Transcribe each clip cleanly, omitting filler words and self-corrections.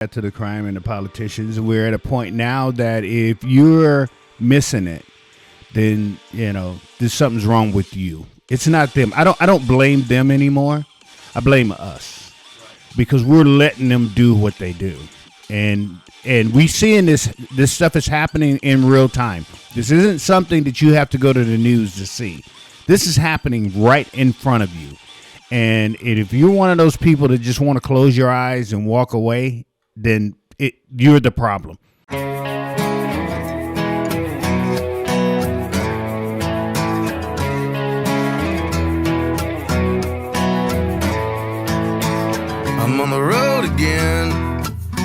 To the crime and the politicians, we're at a point now that if you're missing it, then there's something's wrong with you. It's not them. I don't blame them anymore. I blame us because we're letting them do what they do, and we seeing this stuff is happening in real time. This isn't something that you have to go to the news to see. This is happening right in front of you, and if you're one of those people that just want to close your eyes and walk away, then you're the problem. I'm on the road again,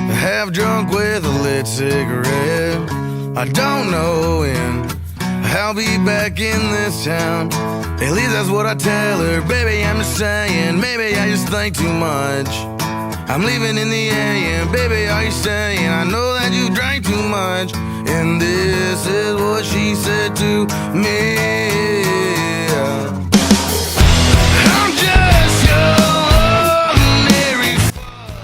half drunk with a lit cigarette. I don't know when I'll be back in this town. At least that's what I tell her. Baby, I'm just saying, maybe I just think too much. I'm leaving in the AM, baby, are you staying? I know that you drank too much. And this is what she said to me. I'm just your ordinary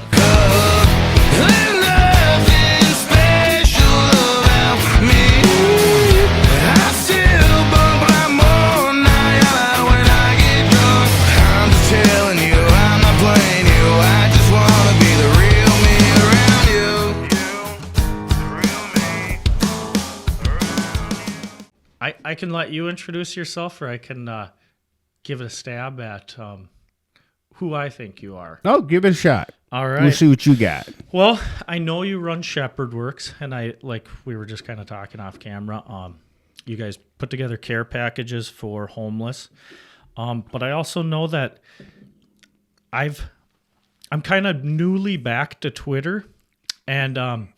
fuck. There's nothing special about me. I still bump like more night when I get drunk. I'm just telling you, I'm not playing you. I just wanna be the real me around you. I can let you introduce yourself, or I can give it a stab at who I think you are. Oh, give it a shot. All right. We'll see what you got. Well, I know you run Shepherd Works, and we were just kind of talking off camera. You guys put together care packages for homeless, but I also know that I'm kind of newly back to Twitter, and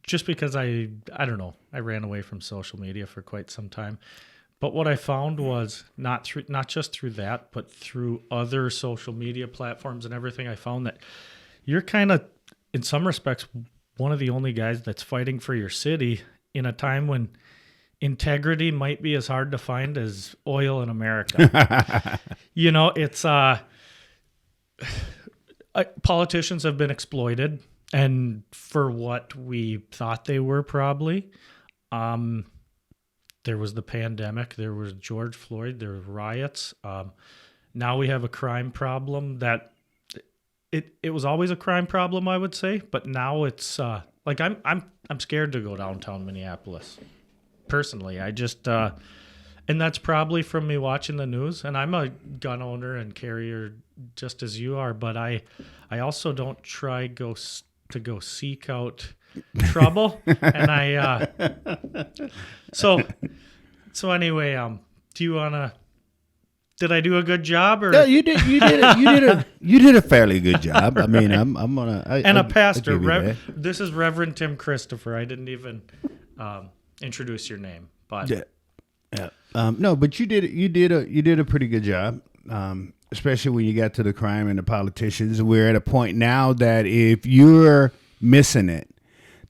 just because I don't know, I ran away from social media for quite some time. But what I found was not just through that, but through other social media platforms and everything, I found that you're kind of, in some respects, one of the only guys that's fighting for your city in a time when integrity might be as hard to find as oil in America. It's politicians have been exploited, and for what we thought they were probably. There was the pandemic, there was George Floyd, there were riots. Now we have a crime problem that it was always a crime problem, I would say, but now it's like I'm scared to go downtown Minneapolis. Personally, I just and that's probably from me watching the news, and I'm a gun owner and carrier just as you are, but I also don't try to go seek out trouble. And I so anyway, do you wanna, did I do a good job? Or no, you did a fairly good job. I mean, I'm gonna a pastor. This is Reverend Tim Christopher. I didn't even introduce your name, but yeah. No, but you did a pretty good job. Especially when you got to the crime and the politicians. We're at a point now that if you're missing it,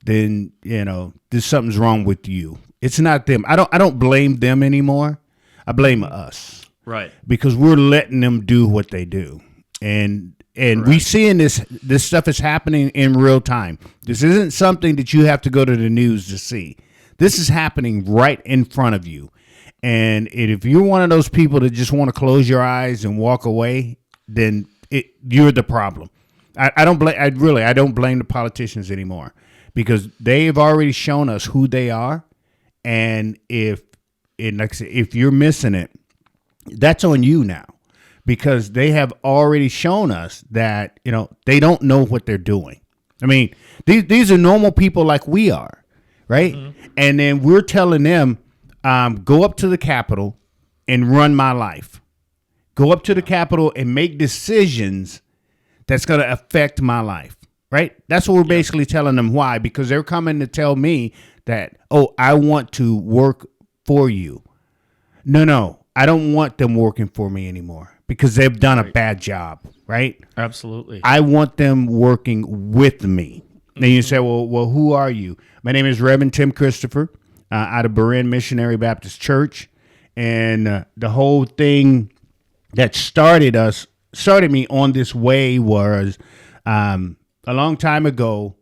then there's something's wrong with you. It's not them. I don't blame them anymore. I blame us. Right. Because we're letting them do what they do. And we seeing this stuff is happening in real time. This isn't something that you have to go to the news to see. This is happening right in front of you. And if you're one of those people that just want to close your eyes and walk away, then you're the problem. I don't blame the politicians anymore, because they've already shown us who they are. And if you're missing it, that's on you now, because they have already shown us that, they don't know what they're doing. I mean, these are normal people like we are, right? Mm-hmm. And then we're telling them, go up to the Capitol and run my life. Go up to the Capitol and make decisions that's going to affect my life, right? That's what we're basically telling them. Why? Because they're coming to tell me that, I want to work for you. No, I don't want them working for me anymore, because they've done a bad job, right? Absolutely. I want them working with me. Mm-hmm. Then you say, well, who are you? My name is Reverend Tim Christopher. Out of Berean Missionary Baptist Church, and the whole thing that started me on this way was a a long time ago,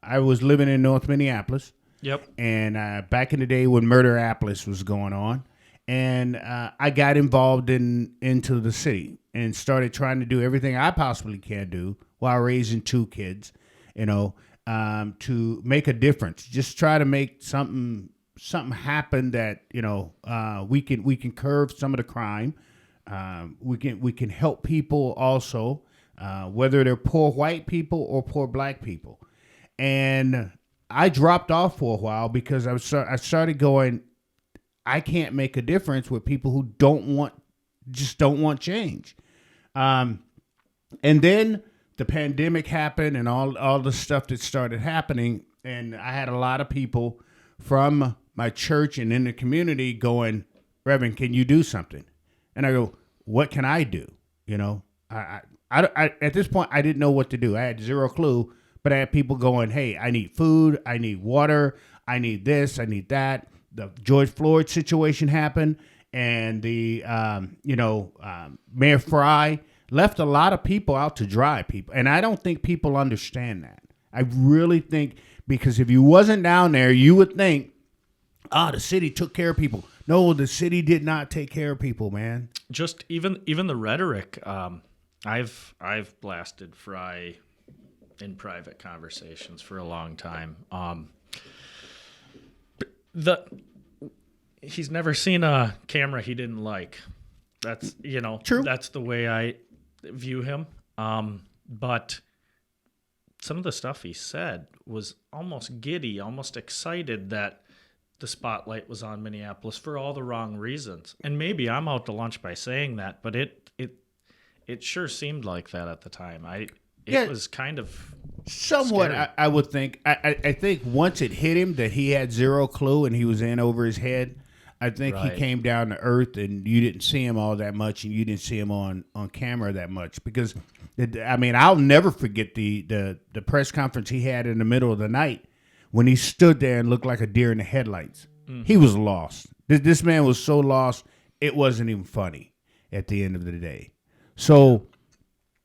I was living in North Minneapolis. Yep. And back in the day when Murderapolis was going on, and I got involved into the city and started trying to do everything I possibly can do while raising 2 kids, to make a difference. Just try to make something happen that we can curb some of the crime. We can help people also, whether they're poor white people or poor black people. And I dropped off for a while because I started going, I can't make a difference with people who don't want change. And then the pandemic happened and all the stuff that started happening. And I had a lot of people from my church and in the community going, Reverend, can you do something? And I go, what can I do? I at this point, I didn't know what to do. I had zero clue, but I had people going, hey, I need food. I need water. I need this. I need that. The George Floyd situation happened, and the Mayor Fry left a lot of people out to dry, people. And I don't think people understand that. I really think, because if you wasn't down there, you would think, the city took care of people. No, the city did not take care of people, man. Just even the rhetoric. I've blasted Fry in private conversations for a long time. He's never seen a camera he didn't like. That's True. That's the way I view him. But some of the stuff he said was almost giddy, almost excited that the spotlight was on Minneapolis for all the wrong reasons. And maybe I'm out to lunch by saying that, but it sure seemed like that at the time. It was kind of somewhat. I would think. I think once it hit him that he had zero clue and he was in over his head, I think he came down to earth, and you didn't see him all that much, and you didn't see him on camera that much. Because, I'll never forget the press conference he had in the middle of the night when he stood there and looked like a deer in the headlights. Mm-hmm. He was lost. This man was so lost, it wasn't even funny at the end of the day. So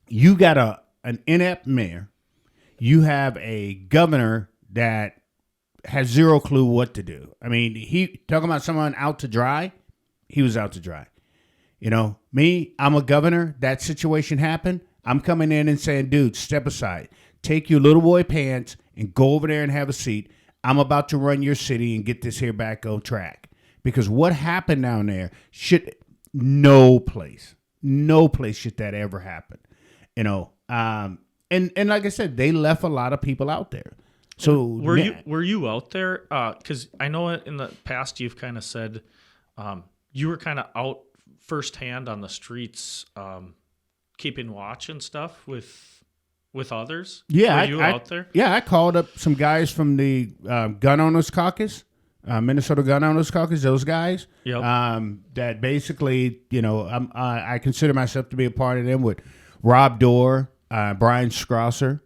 you got an inept mayor. You have a governor that has zero clue what to do. He talking about someone out to dry. He was out to dry. Me, I'm a governor. That situation happened. I'm coming in and saying, dude, step aside. Take your little boy pants and go over there and have a seat. I'm about to run your city and get this here back on track. Because what happened down there no place should that ever happen. And like I said, they left a lot of people out there. So were you out there? Because I know in the past you've kind of said you were kind of out firsthand on the streets, keeping watch and stuff with others. Yeah, were you out there? Yeah, I called up some guys from the Gun Owners Caucus, Minnesota Gun Owners Caucus. Those guys. Yep. That basically, I consider myself to be a part of them with Rob Dorr, Brian Scrosser.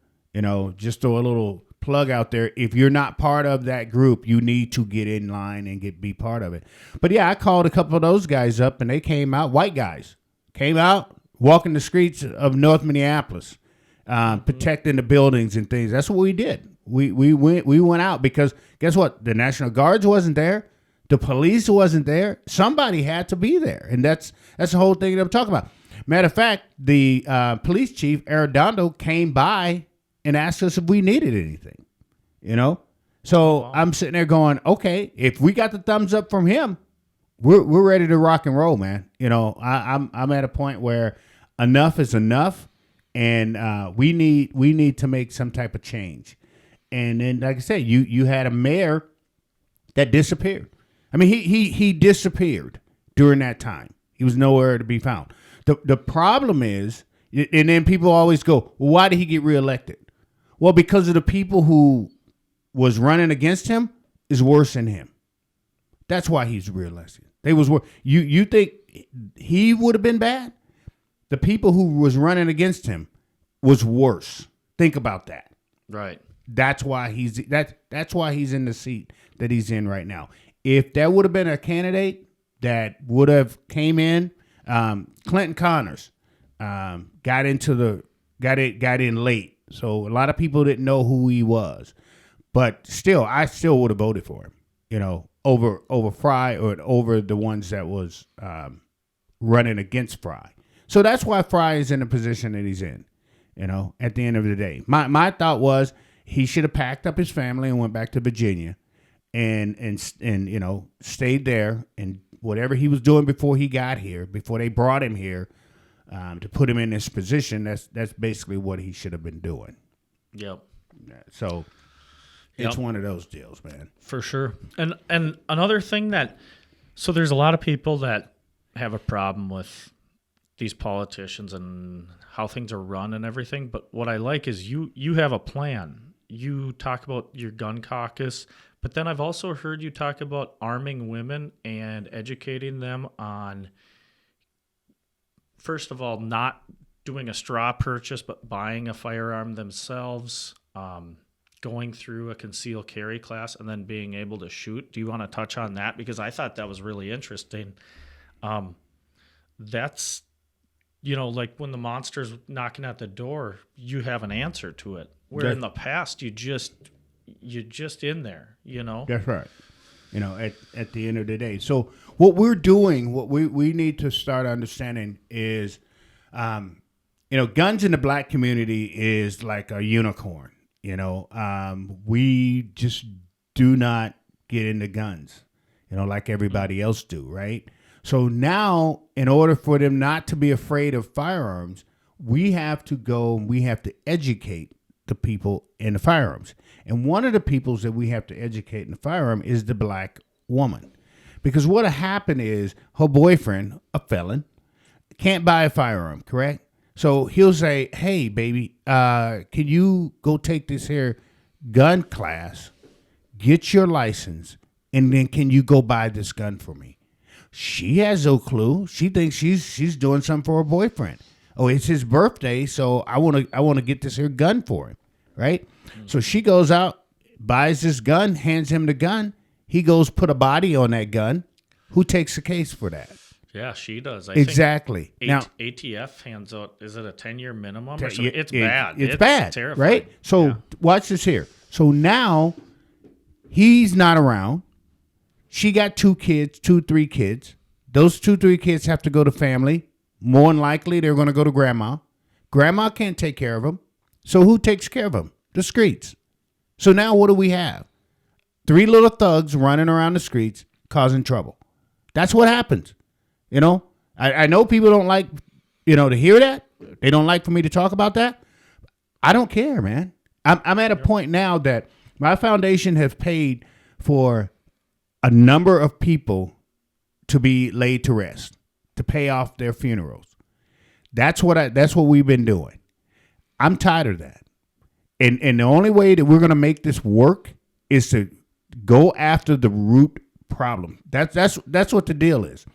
Just throw a little plug out there. If you're not part of that group, you need to get in line and be part of it. But yeah, I called a couple of those guys up, and they came out. White guys came out, walking the streets of North Minneapolis, protecting the buildings and things. That's what we did. We went out because guess what? The National Guards wasn't there. The police wasn't there. Somebody had to be there, and that's the whole thing that I'm talking about. Matter of fact, the police chief, Arredondo, came by and asked us if we needed anything, So wow. I'm sitting there going, okay, if we got the thumbs up from him, we're ready to rock and roll, man. I'm at a point where enough is enough, and we need to make some type of change. And then, like I said, you had a mayor that disappeared. He disappeared during that time. He was nowhere to be found. The problem is, and then people always go, well, why did he get reelected? Well, because of the people who was running against him is worse than him. That's why he's reelected. They was worse. You think he would have been bad? The people who was running against him was worse. Think about that. Right. That's why he's in the seat that he's in right now. If there would have been a candidate that would have came in, Clinton Connors got in late So a lot of people didn't know who he was. But still, I still would have voted for him, over Fry or over the ones that was running against Fry. So that's why Fry is in the position that he's in, at the end of the day. My thought was he should have packed up his family and went back to Virginia and stayed there, and whatever he was doing before he got here, before they brought him here to put him in this position, that's basically what he should have been doing. Yep. So it's one of those deals, man. For sure. And another thing so there's a lot of people that have a problem with these politicians and how things are run and everything. But what I like is you have a plan. You talk about your gun caucus, but then I've also heard you talk about arming women and educating them on, first of all, not doing a straw purchase, but buying a firearm themselves, going through a concealed carry class, and then being able to shoot. Do you want to touch on that? Because I thought that was really interesting. That's, like when the monster's knocking at the door, you have an answer to it. Where in the past, you're just in there, That's right. At the end of the day. So what we're doing, what we need to start understanding is, guns in the black community is like a unicorn. We just do not get into guns, like everybody else do, right? So now, in order for them not to be afraid of firearms, we have to go and we have to educate the people in the firearms. And one of the peoples that we have to educate in the firearm is the black woman. Because what happened is her boyfriend, a felon, can't buy a firearm, correct? So he'll say, hey, baby, can you go take this here gun class, get your license, and then can you go buy this gun for me? She has no clue. She thinks she's doing something for her boyfriend. Oh, it's his birthday, so I want to get this here gun for him, right? Mm-hmm. So she goes out, buys this gun, hands him the gun. He goes put a body on that gun. Who takes the case for that? Yeah, she does. I exactly. Think now, ATF hands out, is it a 10-year minimum? Or something? It's bad. It's bad, terrifying. Right? So watch this here. So now he's not around. She got 3 kids. Those 3 kids have to go to family. More than likely, they're going to go to grandma. Grandma can't take care of them. So who takes care of them? The streets. So now what do we have? 3 little thugs running around the streets causing trouble. That's what happens. I know people don't like, to hear that. They don't like for me to talk about that. I don't care, man. I'm at a point now that my foundation has paid for a number of people to be laid to rest, to pay off their funerals. That's what we've been doing. I'm tired of that. And the only way that we're going to make this work is to go after the root problem. That's what the deal is.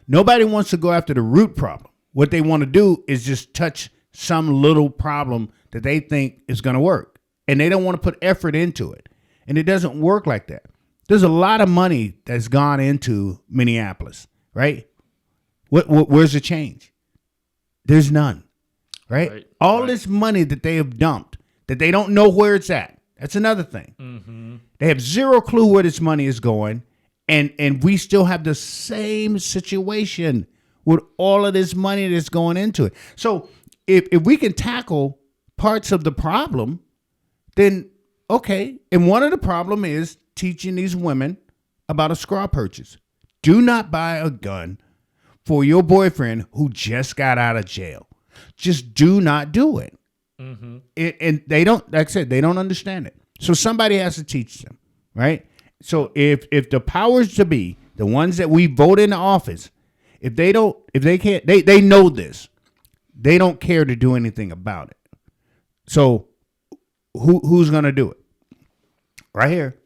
Nobody wants to go after the root problem. What they want to do is just touch some little problem that they think is going to work. And they don't want to put effort into it. And it doesn't work like that. There's a lot of money that's gone into Minneapolis, right? Where's the change? There's none, right? All this money that they have dumped, that they don't know where it's at. That's another thing. Mm-hmm. They have zero clue where this money is going, and we still have the same situation with all of this money that's going into it. So if we can tackle parts of the problem, then okay. And one of the problem is teaching these women about a straw purchase. Do not buy a gun for your boyfriend who just got out of jail. Just do not do it. Mm-hmm. And they don't, like I said, they don't understand it. So somebody has to teach them, right? So if the powers to be, the ones that we vote into office, if they can't, they know this. They don't care to do anything about it. So who's going to do it? Right here.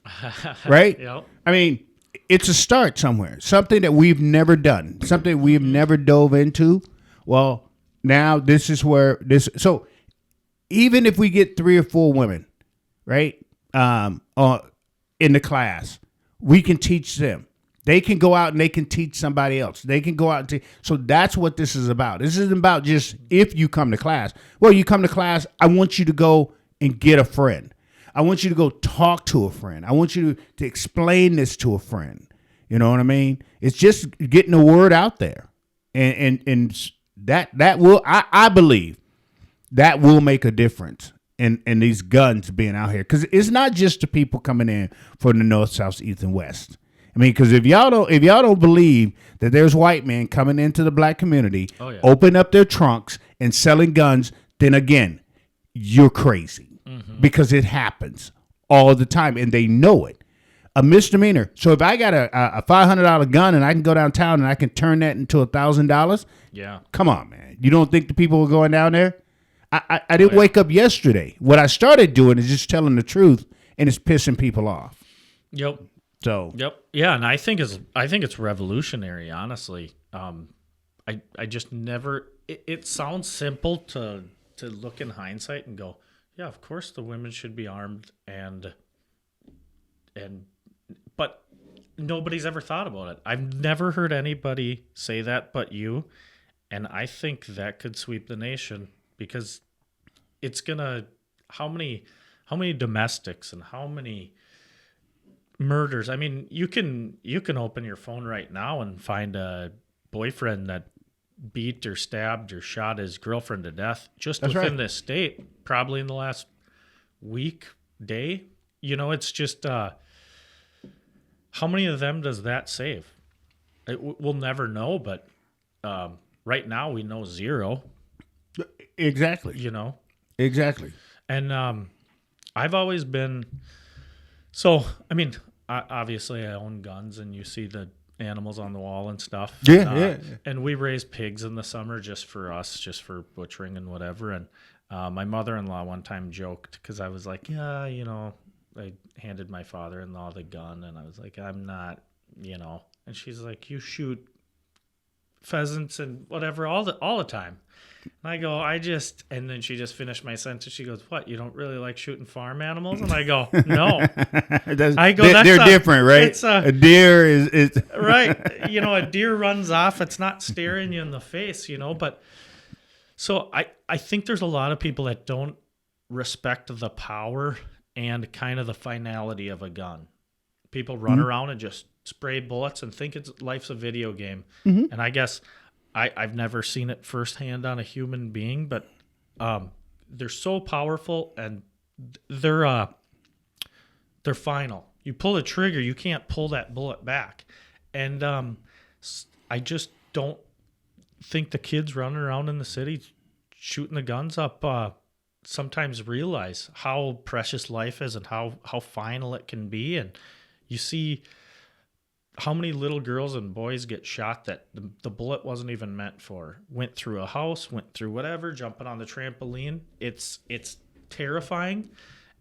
Right? Yep. I mean, it's a start somewhere. Something that we've never done. Something we've never dove into. Well, now this is where this. So even if we get 3 or 4 women, right, in the class, we can teach them. They can go out and they can teach somebody else. They can go out and teach. So that's what this is about. This isn't about just if you come to class. Well, you come to class, I want you to go and get a friend. I want you to go talk to a friend. I want you to explain this to a friend. You know what I mean? It's just getting the word out there. And that will, I believe, that will make a difference in these guns being out here. Because it's not just the people coming in from the north, south, east, and west. I mean, because if y'all don't believe that there's white men coming into the black community, open up their trunks and selling guns, then again, you're crazy. Because it happens all the time, and they know it. A misdemeanor. So if I got a $500 gun and I can go downtown and I can turn that into $1,000, come on, man. You don't think the people are going down there? I didn't wake up yesterday. What I started doing is just telling the truth, and it's pissing people off. Yep. So. Yep. Yeah, and I think it's revolutionary. Honestly, I just never. It sounds simple to look in hindsight and go, yeah, of course the women should be armed, but nobody's ever thought about it. I've never heard anybody say that but you, and I think that could sweep the nation because it's gonna how many domestics and how many murders. I mean, you can open your phone right now and find a boyfriend that beat or stabbed or shot his girlfriend to death just within this state, probably in the last week, day. You know, it's just how many of them does that save? We'll never know, but right now we know zero. Exactly. You know? Exactly. And I've always been... So, I mean, obviously I own guns, and you see the animals on the wall and stuff. Yeah. And we raise pigs in the summer just for us, just for butchering and whatever. And my mother-in-law one time joked, because I was like, yeah, you know, I handed my father-in-law the gun, and I was like, I'm not, you know. And she's like, you shoot pheasants and whatever all the time. And I go, and then she just finished my sentence. She goes, what, you don't really like shooting farm animals? And I go, no. They're different, right? It's a deer is right. You know, a deer runs off. It's not staring you in the face, you know. But so I think there's a lot of people that don't respect the power and kind of the finality of a gun. People run around and just spray bullets and think life's a video game. And I guess I've never seen it firsthand on a human being, but they're so powerful, and they're final. You pull the trigger, you can't pull that bullet back. And I just don't think the kids running around in the city shooting the guns up sometimes realize how precious life is and how final it can be. And you see how many little girls and boys get shot that the bullet wasn't even meant for. Went through a house, went through whatever, jumping on the trampoline. It's terrifying.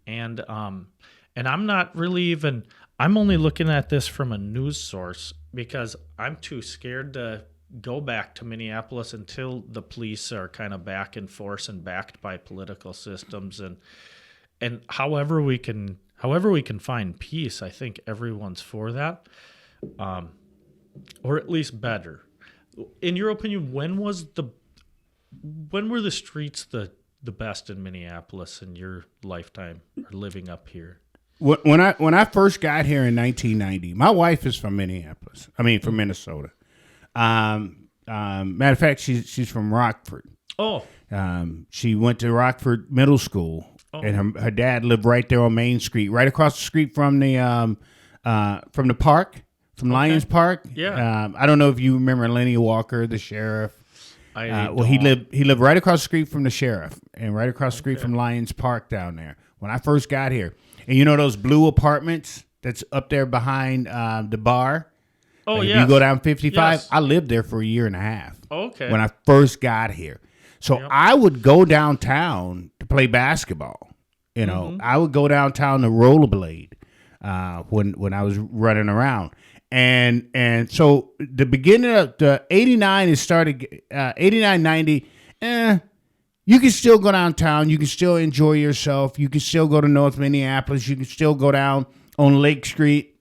And I'm not really even, I'm only looking at this from a news source because I'm too scared to go back to Minneapolis until the police are kind of back in force and backed by political systems. And however we can find peace, I think everyone's for that. Or at least better. In your opinion, when were the streets the best in Minneapolis in your lifetime or living up here? When I first got here in 1990, my wife is from Minneapolis. I mean, from Minnesota. Matter of fact, she's from Rockford. Oh. She went to Rockford Middle School, and her dad lived right there on Main Street, right across the street from the park. From Lions Park. Yeah. I don't know if you remember Lenny Walker, the sheriff. He lived right across the street from the sheriff and right across the street from Lions Park down there when I first got here. And you know those blue apartments that's up there behind the bar? Oh, like yeah. You go down 55. Yes. I lived there for a year and a half. Okay. When I first got here. So I would go downtown to play basketball. You know, I would go downtown to rollerblade when I was running around. And so the beginning of the 89 is started 89, 90. You can still go downtown. You can still enjoy yourself. You can still go to North Minneapolis. You can still go down on Lake Street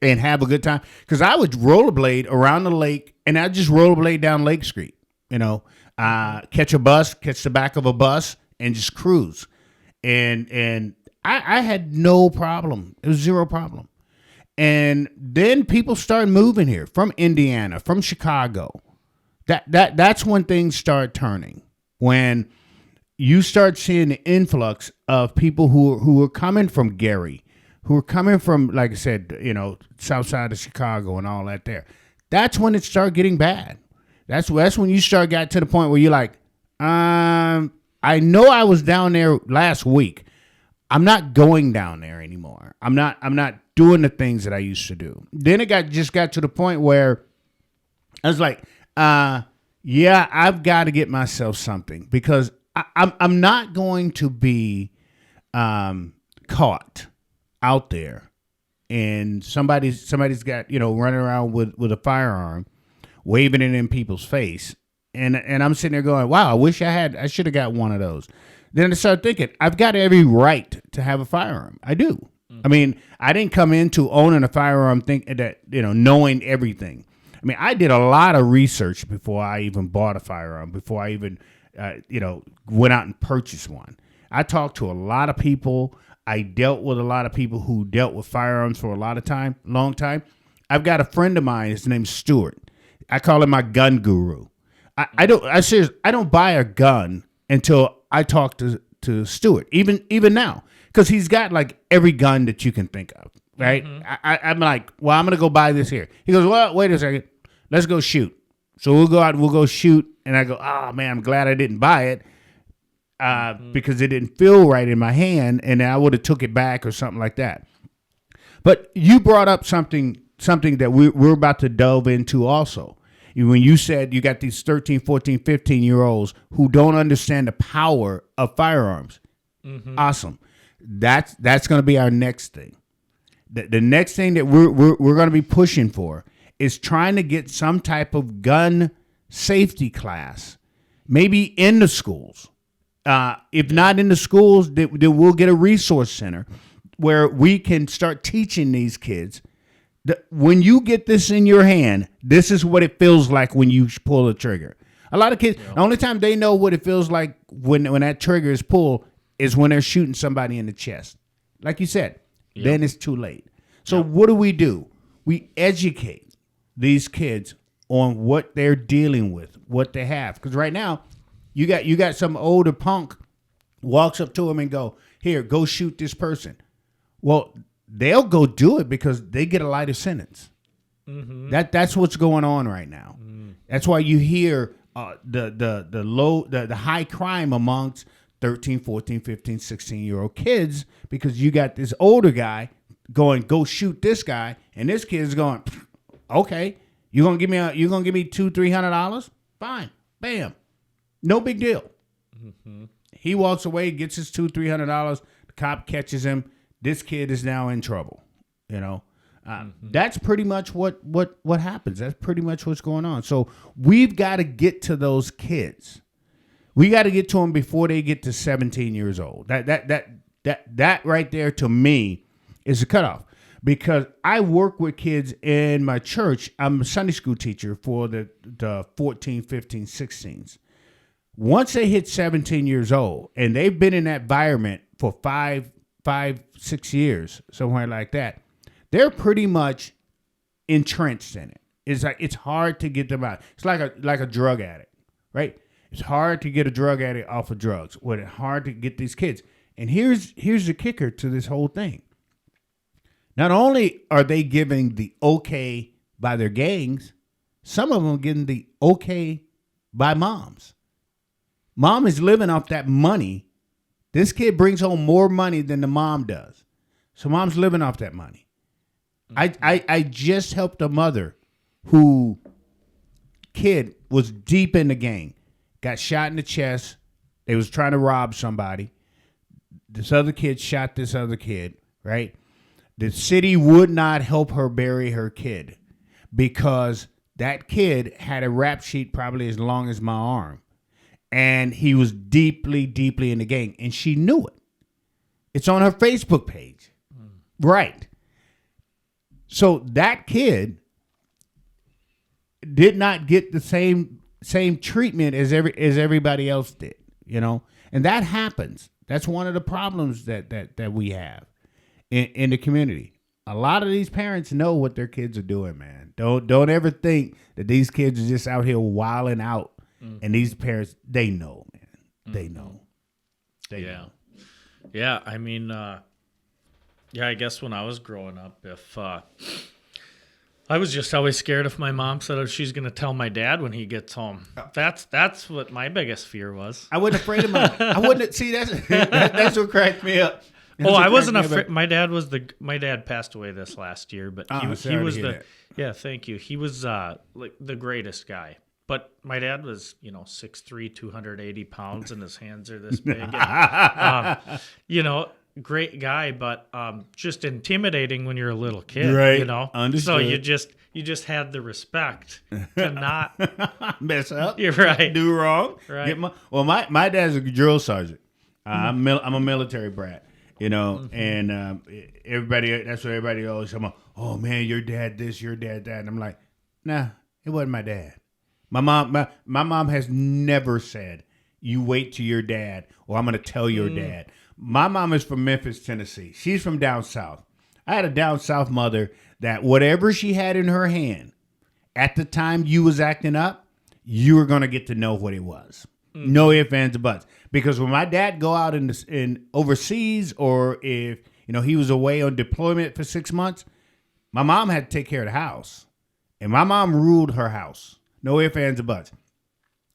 and have a good time. Because I would rollerblade around the lake, and I'd just rollerblade down Lake Street. Catch a bus, catch the back of a bus, and just cruise. And I had no problem. It was zero problem. And then people started moving here from Indiana, from Chicago. That's when things start turning. When you start seeing the influx of people who are coming from Gary, who are coming from, like I said, south side of Chicago and all that there. That's when it started getting bad. That's when you got to the point where you're like, I know I was down there last week. I'm not going down there anymore. I'm not doing the things that I used to do. Then it got to the point where I was like, yeah, I've got to get myself something, because I'm not going to be caught out there and somebody's got running around with a firearm, waving it in people's face, and I'm sitting there going, wow, I should have got one of those. Then I started thinking, I've got every right to have a firearm. I do. I mean, I didn't come into owning a firearm thinking that, knowing everything. I mean, I did a lot of research before I even bought a firearm, before I even, went out and purchased one. I talked to a lot of people. I dealt with a lot of people who dealt with firearms for a long time. I've got a friend of mine. His name's Stuart. I call him my gun guru. I don't buy a gun until I talk to Stuart, even now, because he's got like every gun that you can think of, right? Mm-hmm. I'm like, well, I'm going to go buy this here. He goes, well, wait a second. Let's go shoot. So we'll go out and we'll go shoot. And I go, oh, man, I'm glad I didn't buy it because it didn't feel right in my hand, and I would have took it back or something like that. But you brought up something that we're about to delve into also. When you said you got these 13, 14, 15-year-olds who don't understand the power of firearms. Mm-hmm. Awesome. That's going to be our next thing. The next thing that we're going to be pushing for is trying to get some type of gun safety class, maybe in the schools. If not in the schools, then we'll get a resource center where we can start teaching these kids that when you get this in your hand, this is what it feels like when you pull the trigger. A lot of kids, the only time they know what it feels like when that trigger is pulled is when they're shooting somebody in the chest. Like you said, then it's too late. So what do? We educate these kids on what they're dealing with, what they have. Because right now, you got some older punk walks up to him and go, here, go shoot this person. Well, they'll go do it because they get a lighter sentence. Mm-hmm. That's what's going on right now. Mm. That's why you hear the high crime amongst 13, 14, 15, 16-year-old kids, because you got this older guy going, go shoot this guy, and this kid is going, okay, you're gonna give me $200-$300? Fine, bam, no big deal. Mm-hmm. He walks away, gets his $200-$300. The cop catches him. This kid is now in trouble. That's pretty much what happens. That's pretty much what's going on. So we've got to get to those kids. We got to get to them before they get to 17 years old. That right there to me is a cutoff, because I work with kids in my church. I'm a Sunday school teacher for the 14, 15, 16s. Once they hit 17 years old and they've been in that environment for 5-6 years, somewhere like that, they're pretty much entrenched in it. It's hard to get them out. It's like a drug addict, right? It's hard to get a drug addict off of drugs. Well, it's hard to get these kids. And here's the kicker to this whole thing. Not only are they giving the okay by their gangs, some of them are getting the okay by moms. Mom is living off that money. This kid brings home more money than the mom does. So mom's living off that money. Mm-hmm. I just helped a mother who kid was deep in the gang, got shot in the chest. They was trying to rob somebody. This other kid shot this other kid, right? The city would not help her bury her kid because that kid had a rap sheet probably as long as my arm. And he was deeply, deeply in the gang. And she knew it. It's on her Facebook page. Right. So that kid did not get the same treatment as everybody else did, and that happens. That's one of the problems that we have in the community. A lot of these parents know what their kids are doing, man. Don't ever think that these kids are just out here wilding out, and these parents, they know, man. They know. They know. Yeah, I mean, I guess when I was growing up, if I was just always scared if my mom said she's going to tell my dad when he gets home. That's what my biggest fear was. I wasn't afraid of I wouldn't see that's what cracked me up. I wasn't afraid. My dad passed away this last year, but he was thank you. He was like the greatest guy. But my dad was, 6'3", 280 pounds, and his hands are this big. And, great guy, but just intimidating when you're a little kid. Right. Understood. So you just had the respect to not mess up. You're right. Do wrong. Right. My dad's a drill sergeant. I'm a military brat. And everybody. That's what everybody always come on. Oh man, your dad this, your dad that, and I'm like, nah, it wasn't my dad. My mom has never said, you wait till your dad, or I'm going to tell your dad. My mom is from Memphis, Tennessee. She's from down south. I had a down south mother that whatever she had in her hand, at the time you was acting up, you were going to get to know what it was. No ifs, ands, or buts. Because when my dad go out in overseas, or if he was away on deployment for 6 months, my mom had to take care of the house. And my mom ruled her house. No ifs, ands, or buts.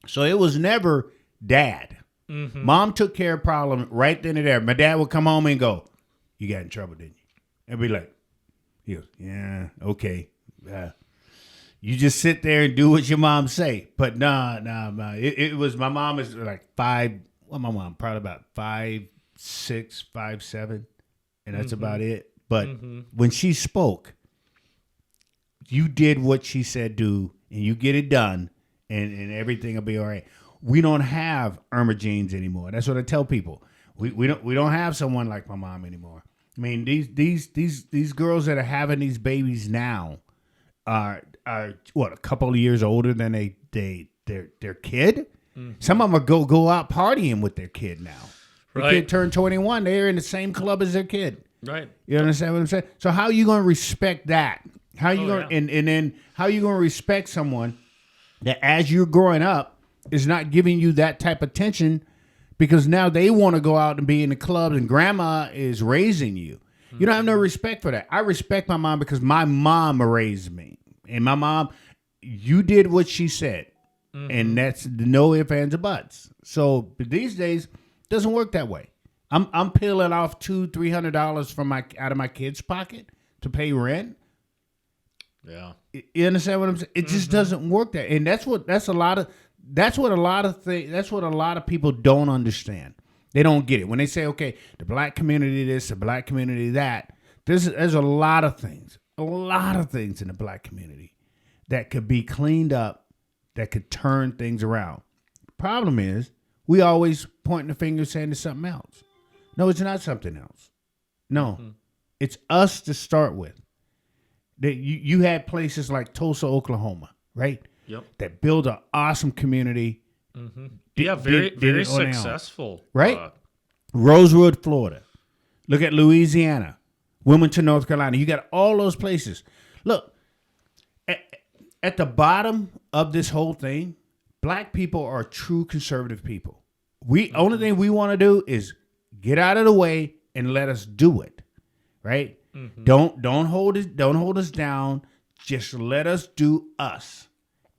So it was never dad. Mm-hmm. Mom took care of problem right then and there. My dad would come home and go, you got in trouble, didn't you? And be like, he goes, yeah, okay. You just sit there and do what your mom say. But nah. It was, my mom is like my mom? Probably about 5'6", 5'7", and that's about it. But when she spoke, you did what she said do, and you get it done, and everything will be all right. We don't have Irma Jeans anymore. That's what I tell people. We don't have someone like my mom anymore. I mean, these girls that are having these babies now are what, a couple of years older than their kid. Mm-hmm. Some of them go out partying with their kid now. Their kid turned 21. They're in the same club as their kid. Right. You understand what I'm saying? So how are you going to respect that? How are you and then how are you going to respect someone that as you're growing up is not giving you that type of attention, because now they want to go out and be in the clubs and grandma is raising you. You don't have no respect for that. I respect my mom because my mom raised me. And my mom, you did what she said. And that's no ifs, ands, or buts. So but these days, it doesn't work that way. I'm peeling off $200-$300 out of my kid's pocket to pay rent. Yeah. You understand what I'm saying? It just doesn't work that. And that's what a lot of people don't understand. They don't get it. When they say, okay, the black community this, the black community that, there's a lot of things in the black community that could be cleaned up, that could turn things around. The problem is we always pointing the finger saying it's something else. No, it's not something else. No, it's us to start with. You had places like Tulsa, Oklahoma, right? Yep. That build an awesome community. Mm-hmm. Very successful. Right? Rosewood, Florida. Look at Louisiana. Wilmington, North Carolina. You got all those places. Look, at the bottom of this whole thing, black people are true conservative people. Only thing we want to do is get out of the way and let us do it. Right? Mm-hmm. Don't hold us down. Just let us do us.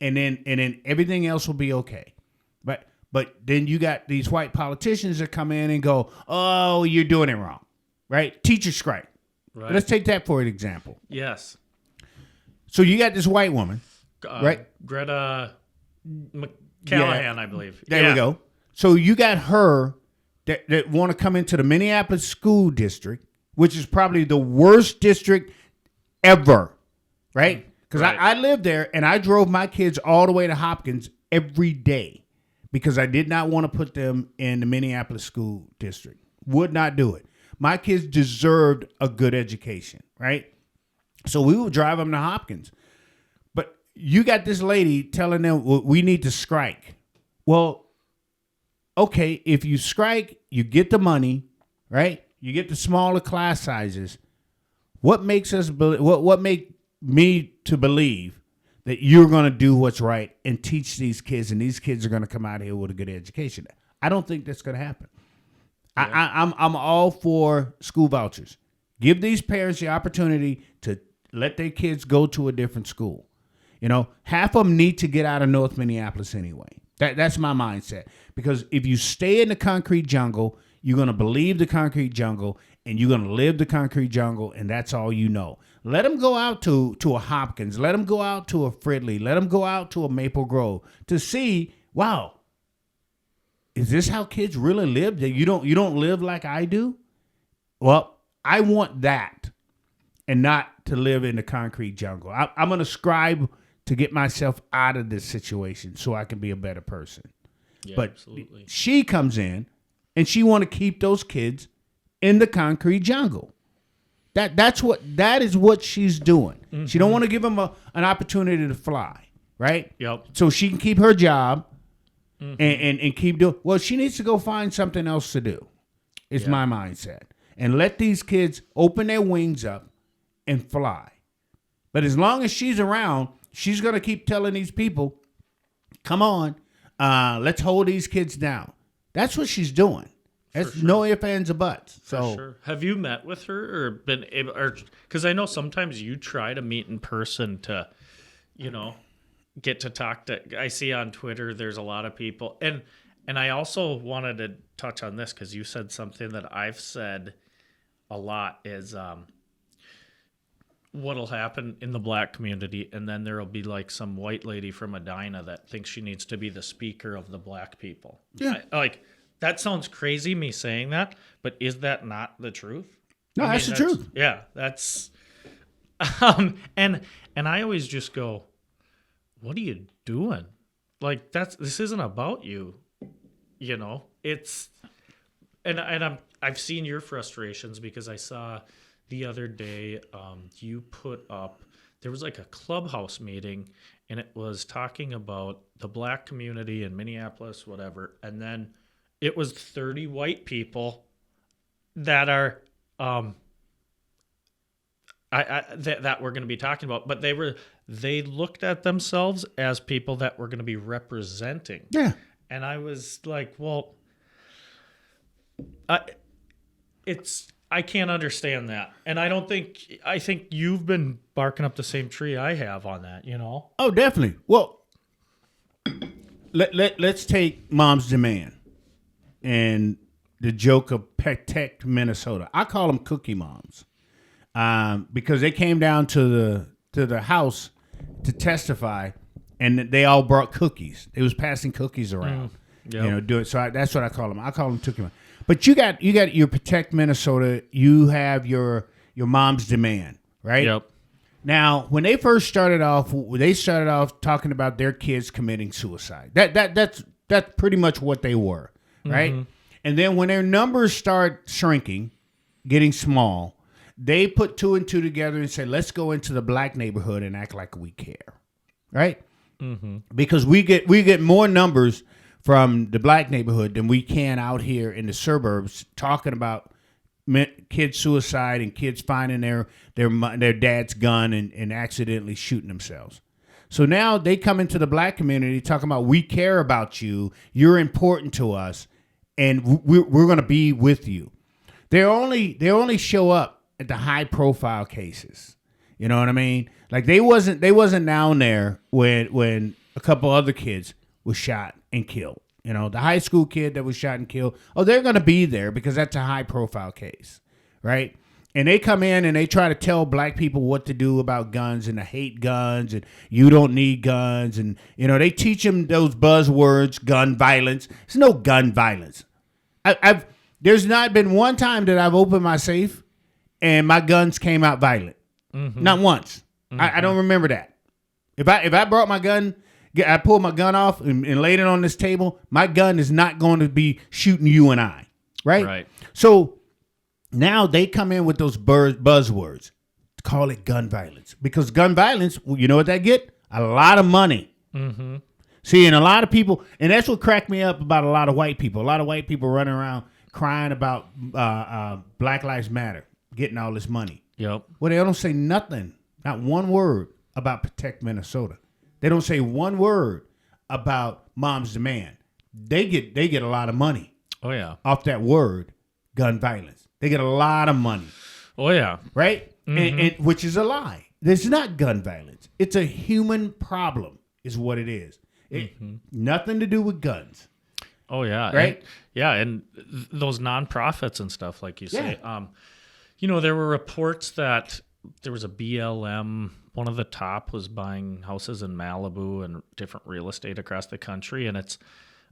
And then everything else will be okay. But then you got these white politicians that come in and go, oh, you're doing it wrong. Right? Teacher strike. Right. Let's take that for an example. Yes. So you got this white woman, right? Greta Callahan, I believe. There we go. So you got her that want to come into the Minneapolis school district, which is probably the worst district ever, right? Because I lived there, and I drove my kids all the way to Hopkins every day because I did not want to put them in the Minneapolis school district. Would not do it. My kids deserved a good education, right? So we would drive them to Hopkins. But you got this lady telling them, well, we need to strike. Well, okay, if you strike, you get the money, right? You get the smaller class sizes. What makes us what make me to believe that you're going to do what's right and teach these kids, and these kids are going to come out here with a good education? I don't think that's going to happen. Yeah. I'm all for school vouchers. Give these parents the opportunity to let their kids go to a different school. You know, half of them need to get out of North Minneapolis anyway. That's my mindset. Because if you stay in the concrete jungle, you're going to believe the concrete jungle, and you're going to live the concrete jungle, and that's all you know. Let them go out to a Hopkins. Let them go out to a Fridley. Let them go out to a Maple Grove to see, wow, is this how kids really live? That you don't live like I do? Well, I want that, and not to live in the concrete jungle. I'm going to strive to get myself out of this situation so I can be a better person. Yeah, but absolutely. She comes in, and she want to keep those kids in the concrete jungle. That is what she's doing. Mm-hmm. She don't want to give them an opportunity to fly, right? Yep. So she can keep her job, and keep doing. Well, she needs to go find something else to do. Is my mindset, and let these kids open their wings up and fly. But as long as she's around, she's gonna keep telling these people, "Come on, let's hold these kids down." That's what she's doing. That's sure. No ifs, ands, or buts. So, for sure. Have you met with her or been able, or because I know sometimes you try to meet in person to, get to talk to. I see on Twitter there's a lot of people, and I also wanted to touch on this because you said something that I've said a lot is what'll happen in the black community, and then there'll be like some white lady from Edina that thinks she needs to be the speaker of the black people. Yeah, that sounds crazy, me saying that, but is that not the truth? No, that's the truth. Yeah, that's... and I always just go, what are you doing? Like, this isn't about you, It's... And I've seen your frustrations because I saw the other day you put up... There was like a clubhouse meeting, and it was talking about the black community in Minneapolis, whatever, and then... It was 30 white people that are that we're going to be talking about, but they looked at themselves as people that were going to be representing. Yeah, and I was like, well, I can't understand that, and I think you've been barking up the same tree I have on that. Oh, definitely. Well, let's take Mom's Demand. And the joke of Protect Minnesota. I call them cookie moms because they came down to the house to testify, and they all brought cookies. They was passing cookies around, do it. So that's what I call them. I call them cookie moms. But you got your Protect Minnesota. You have your Mom's Demand, right? Yep. Now, when they first started off talking about their kids committing suicide. That's pretty much what they were. Right? Mm-hmm. And then when their numbers start shrinking, getting small, they put two and two together and say, let's go into the black neighborhood and act like we care. Right? Mm-hmm. Because we get more numbers from the black neighborhood than we can out here in the suburbs talking about kids suicide and kids finding their dad's gun and accidentally shooting themselves. So now they come into the black community talking about, we care about you, you're important to us, and we're going to be with you. They only show up at the high profile cases. You know what I mean? Like they wasn't down there when a couple other kids was shot and killed. The high school kid that was shot and killed. Oh, they're going to be there because that's a high profile case, right? And they come in and they try to tell black people what to do about guns and to hate guns and you don't need guns. And, they teach them those buzzwords, gun violence. There's no gun violence. There's not been one time that I've opened my safe and my guns came out violent. Mm-hmm. Not once. Mm-hmm. I don't remember that. If I brought my gun, I pulled my gun off and laid it on this table, my gun is not going to be shooting you and I. Right? Right. So... Now they come in with those buzzwords, call it gun violence. Because gun violence, well, you know what they get? A lot of money. Mm-hmm. See, and a lot of people, and that's what cracked me up about a lot of white people. A lot of white people running around crying about Black Lives Matter, getting all this money. Yep. Well, they don't say nothing, not one word about Protect Minnesota. They don't say one word about Mom's Demand. They get a lot of money. Oh, yeah. Off that word, gun violence. They get a lot of money. Oh, yeah. Right? Mm-hmm. And which is a lie. It's not gun violence. It's a human problem is what it is. Nothing to do with guns. Oh, yeah. Right? And those nonprofits and stuff, like you say. There were reports that there was a BLM, one of the top was buying houses in Malibu and different real estate across the country. And it's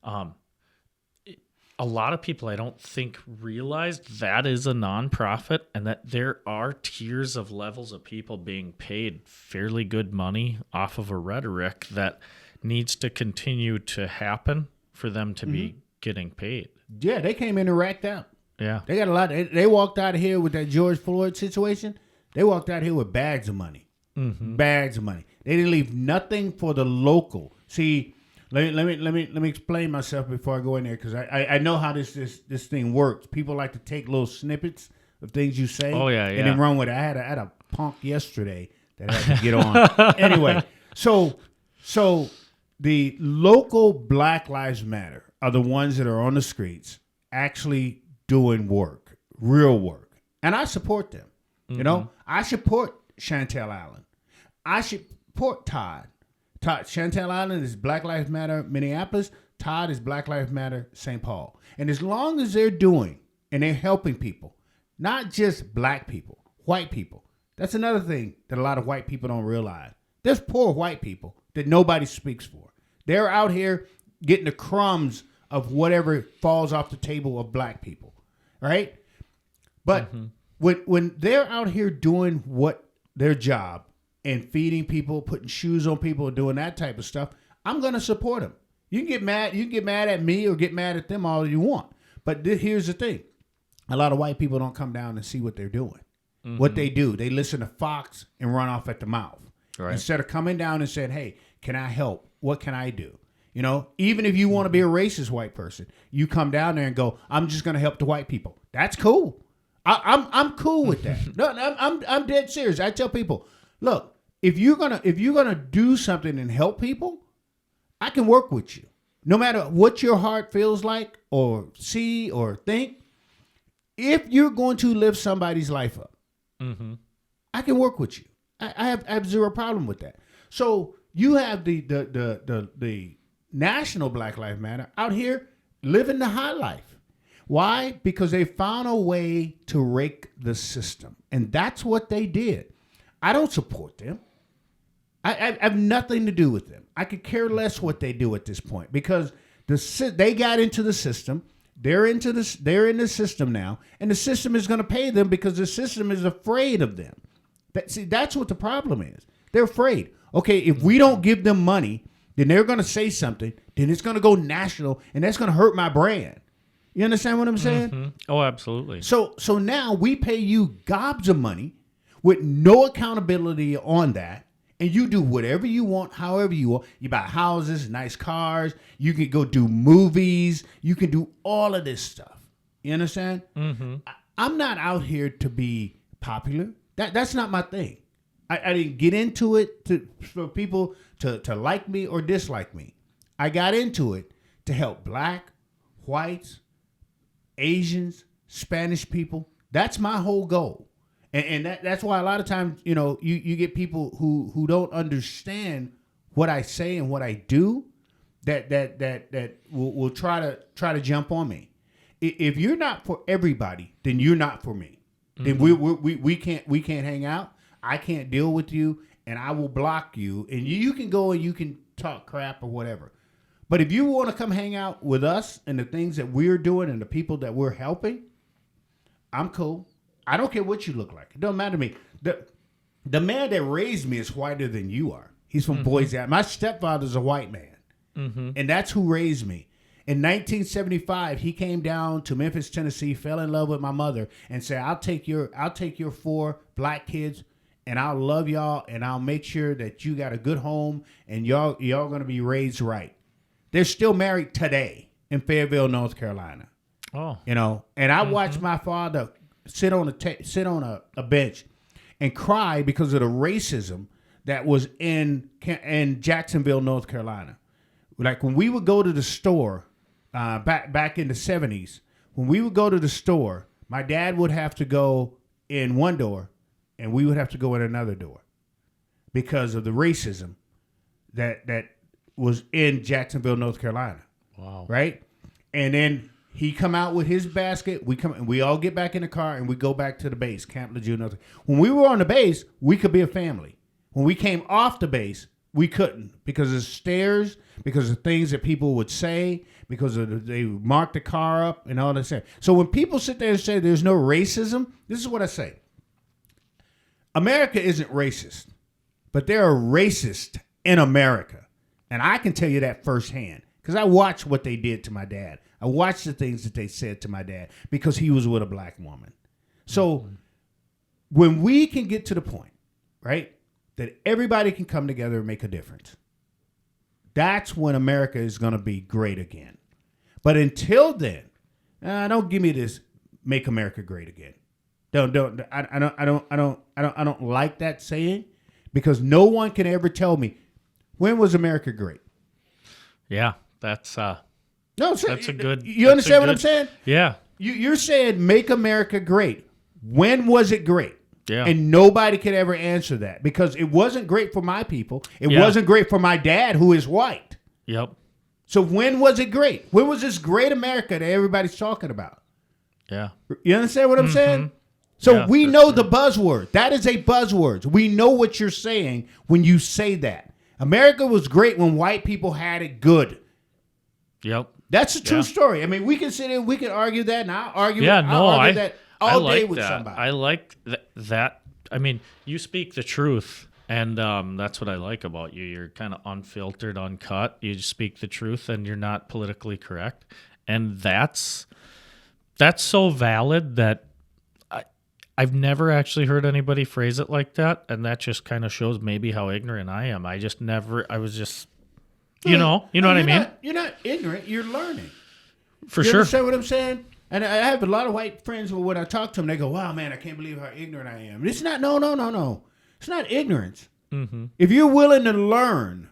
a lot of people, I don't think, realized that is a nonprofit and that there are tiers of levels of people being paid fairly good money off of a rhetoric that needs to continue to happen for them to be getting paid. Yeah, they came in and racked out. Yeah. They got a lot. They walked out of here with that George Floyd situation. They walked out here with bags of money. Mm-hmm. Bags of money. They didn't leave nothing for the local. See, let me explain myself before I go in there, because I know how this thing works. People like to take little snippets of things you say. Oh, yeah. And then run with it. I had a punk yesterday that I had to get on. Anyway, so the local Black Lives Matter are the ones that are on the streets actually doing work, real work. And I support them. Mm-hmm. You know, I support Chantel Allen. I support Todd. Chantel Allen is Black Lives Matter Minneapolis. Todd is Black Lives Matter St. Paul. And as long as they're doing and they're helping people, not just black people, white people. That's another thing that a lot of white people don't realize. There's poor white people that nobody speaks for. They're out here getting the crumbs of whatever falls off the table of black people, right? But when they're out here doing what their job and feeding people, putting shoes on people, doing that type of stuff, I'm going to support them. You can get mad. You can get mad at me or get mad at them all you want. But here's the thing. A lot of white people don't come down and see what they're doing. Mm-hmm. What they do, they listen to Fox and run off at the mouth. Right. Instead of coming down and saying, hey, can I help? What can I do? You know, even if you want to be a racist white person, you come down there and go, I'm just going to help the white people. That's cool. I'm cool with that. No, I'm dead serious. I tell people, look, if you're gonna do something and help people, I can work with you. No matter what your heart feels like or see or think, if you're going to lift somebody's life up, I can work with you. I have zero problem with that. So you have the national Black Lives Matter out here living the high life. Why? Because they found a way to rake the system. And that's what they did. I don't support them. I have nothing to do with them. I could care less what they do at this point, because they got into the system. They're in the system now, and the system is going to pay them because the system is afraid of them. That's what the problem is. They're afraid. Okay, if we don't give them money, then they're going to say something. Then it's going to go national, and that's going to hurt my brand. You understand what I'm saying? Mm-hmm. Oh, absolutely. So now we pay you gobs of money with no accountability on that, and you do whatever you want, however you want. You buy houses, nice cars. You can go do movies. You can do all of this stuff. You understand? Mm-hmm. I'm not out here to be popular. That's not my thing. I didn't get into it for people to like me or dislike me. I got into it to help black, whites, Asians, Spanish people. That's my whole goal. And that's why a lot of times, you know, you get people who don't understand what I say and what I do that will try to jump on me. If you're not for everybody, then you're not for me. Then we can't hang out. I can't deal with you, and I will block you. And you can go and you can talk crap or whatever. But if you want to come hang out with us and the things that we're doing and the people that we're helping, I'm cool. I don't care what you look like. It doesn't matter to me. The man that raised me is whiter than you are. He's from Boise. My stepfather's a white man, and that's who raised me. In 1975, he came down to Memphis, Tennessee, fell in love with my mother, and said, "I'll take your 4 black kids and I'll love y'all, and I'll make sure that you got a good home, and y'all going to be raised right. They're still married today in Fayetteville, North Carolina. Oh. You know, and I watched my father sit on a bench and cry because of the racism that was in Jacksonville, North Carolina. Like when we would go to the store back in the 70s, when we would go to the store, my dad would have to go in one door and we would have to go in another door because of the racism that was in Jacksonville, North Carolina. Wow. Right? And then he come out with his basket. We all get back in the car and we go back to the base, Camp Lejeune. When we were on the base, we could be a family. When we came off the base, we couldn't because of stares, because of things that people would say, because they marked the car up and all that stuff. So when people sit there and say there's no racism, this is what I say. America isn't racist, but there are racists in America. And I can tell you that firsthand because I watched what they did to my dad. I watched the things that they said to my dad because he was with a black woman. So when we can get to the point, right, that everybody can come together and make a difference, that's when America is going to be great again. But until then, don't give me this "make America great again." I don't like that saying because no one can ever tell me when was America great. Yeah, that's a good. You understand what I'm saying? Yeah. You're saying make America great. When was it great? Yeah. And nobody could ever answer that because it wasn't great for my people. It wasn't great for my dad, who is white. Yep. So when was it great? When was this great America that everybody's talking about? Yeah. You understand what I'm saying? So Yeah, we know the buzzword. That is a buzzword. We know what you're saying when you say that. America was great when white people had it good. Yep. That's a true story. I mean, we can sit here, we can argue that, and I'll argue, that all day like with that. somebody. I like that. I mean, you speak the truth, and that's what I like about you. You're kind of unfiltered, uncut. You just speak the truth, and you're not politically correct. And that's so valid that I've never actually heard anybody phrase it like that, and that just kind of shows maybe how ignorant I am. I was just, you know what I mean? You're not ignorant. You're learning. For You sure. understand what I'm saying? And I have a lot of white friends who, when I talk to them, they go, "Wow, man, I can't believe how ignorant I am." It's not. No. It's not ignorance. Mm-hmm. If you're willing to learn,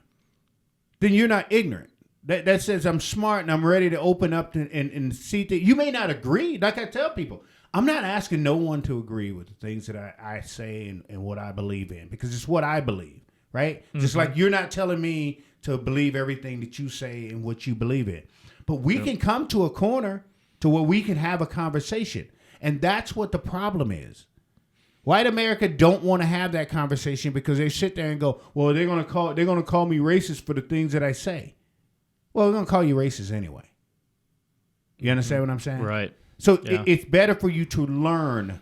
then you're not ignorant. That says I'm smart and I'm ready to open up and see things. You may not agree. Like I tell people, I'm not asking no one to agree with the things that I say and what I believe in because it's what I believe, right? Mm-hmm. Just like you're not telling me to believe everything that you say and what you believe in. But we can come to a corner to where we can have a conversation. And that's what the problem is. White America don't want to have that conversation because they sit there and go, well, they're gonna call me racist for the things that I say. Well, they're gonna call you racist anyway. You understand what I'm saying? Right. So it's better for you to learn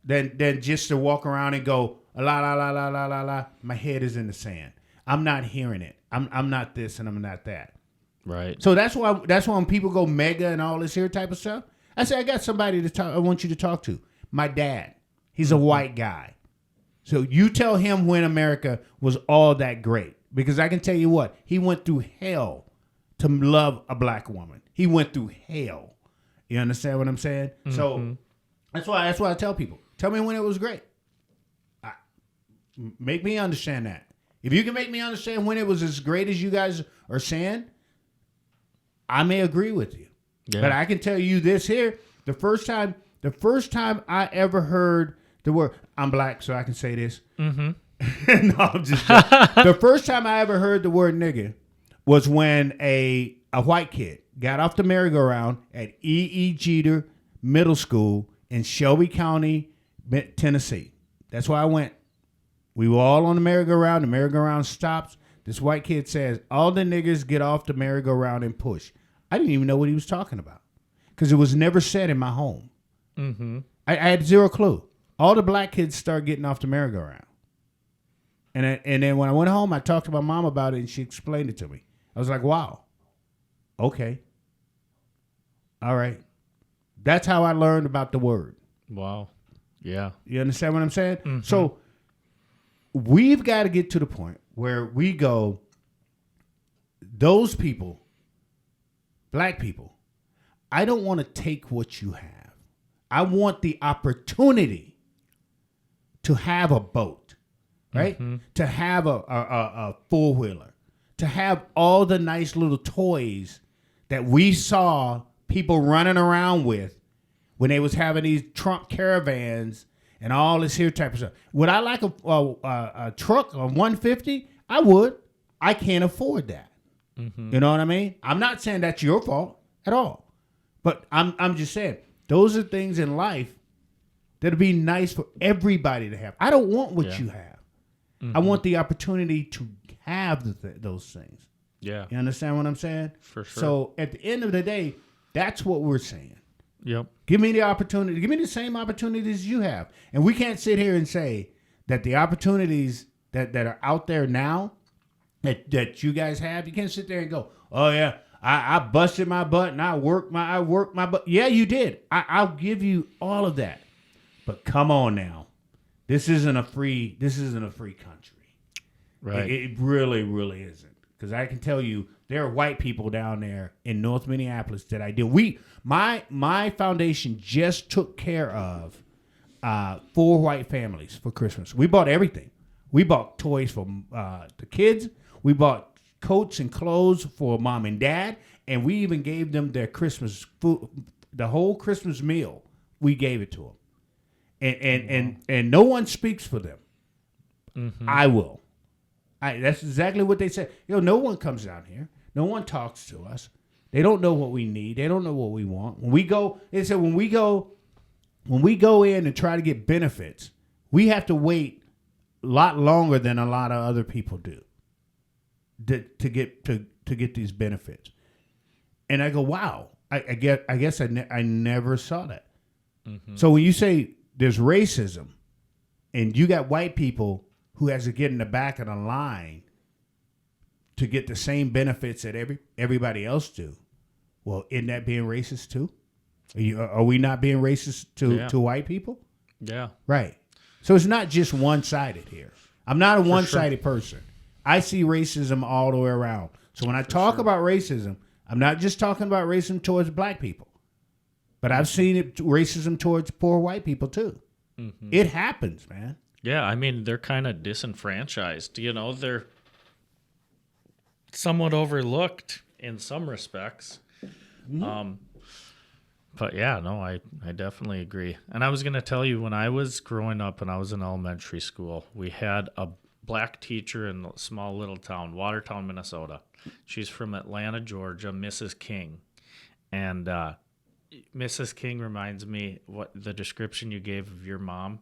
than just to walk around and go, la la la la la la la. My head is in the sand. I'm not hearing it. I'm not this and I'm not that. Right. So that's why when people go mega and all this here type of stuff, I say I got somebody to talk. I want you to talk to. My dad. He's a white guy. So you tell him when America was all that great. Because I can tell you what, he went through hell to love a black woman. He went through hell. You understand what I'm saying? Mm-hmm. So that's why I tell people, tell me when it was great. Make me understand that. If you can make me understand when it was as great as you guys are saying, I may agree with you. Yeah. But I can tell you this here, the first time I ever heard the word, I'm black, so I can say this. Mm-hmm. No, I'm just joking. The first time I ever heard the word nigger was when a white kid got off the merry-go-round at E.E. Jeter Middle School in Shelby County, Tennessee. That's where I went. We were all on the merry-go-round. The merry-go-round stops. This white kid says, all the niggers get off the merry-go-round and push. I didn't even know what he was talking about because it was never said in my home. Mm-hmm. I had zero clue. All the black kids started getting off the merry-go-round. And then when I went home, I talked to my mom about it, and she explained it to me. I was like, wow. Okay. All right. That's how I learned about the word. Wow. Yeah. You understand what I'm saying? Mm-hmm. So we've got to get to the point where we go, those people, black people, I don't want to take what you have. I want the opportunity to have a boat, right? Mm-hmm. To have a four-wheeler, to have all the nice little toys that we saw people running around with when they was having these Trump caravans and all this here type of stuff. Would I like a truck, a 150? I would. I can't afford that. Mm-hmm. You know what I mean? I'm not saying that's your fault at all, but I'm just saying those are things in life that'd be nice for everybody to have. I don't want what you have. Mm-hmm. I want the opportunity to have those things. Yeah. You understand what I'm saying? For sure. So at the end of the day, that's what we're saying. Yep. Give me the opportunity. Give me the same opportunities you have. And we can't sit here and say that the opportunities that are out there now that you guys have, you can't sit there and go, oh, yeah, I busted my butt and I worked my butt. Yeah, you did. I'll give you all of that. But come on now. This isn't a free country. Right. It really, really isn't. Because I can tell you, there are white people down there in North Minneapolis that I deal. My foundation just took care of 4 white families for Christmas. We bought everything. We bought toys for the kids. We bought coats and clothes for mom and dad, and we even gave them their Christmas food, the whole Christmas meal. We gave it to them, and no one speaks for them. Mm-hmm. I will. That's exactly what they said. No one comes down here. No one talks to us. They don't know what we need. They don't know what we want. When we go in and try to get benefits, we have to wait a lot longer than a lot of other people do to get these benefits. And I go, wow. I guess I never saw that. Mm-hmm. So when you say there's racism, and you got white people who has to get in the back of the line to get the same benefits that everybody else do. Well, isn't that being racist too? Are we not being racist to white people? Yeah. Right. So it's not just one-sided here. I'm not a one-sided person. I see racism all the way around. So when I talk about racism, I'm not just talking about racism towards black people, but I've seen it racism towards poor white people too. Mm-hmm. It happens, man. Yeah, I mean, they're kind of disenfranchised. They're somewhat overlooked in some respects. Mm-hmm. But yeah, no, I definitely agree. And I was going to tell you, when I was growing up and I was in elementary school, we had a black teacher in a small little town, Watertown, Minnesota. She's from Atlanta, Georgia, Mrs. King. And Mrs. King reminds me what the description you gave of your mom.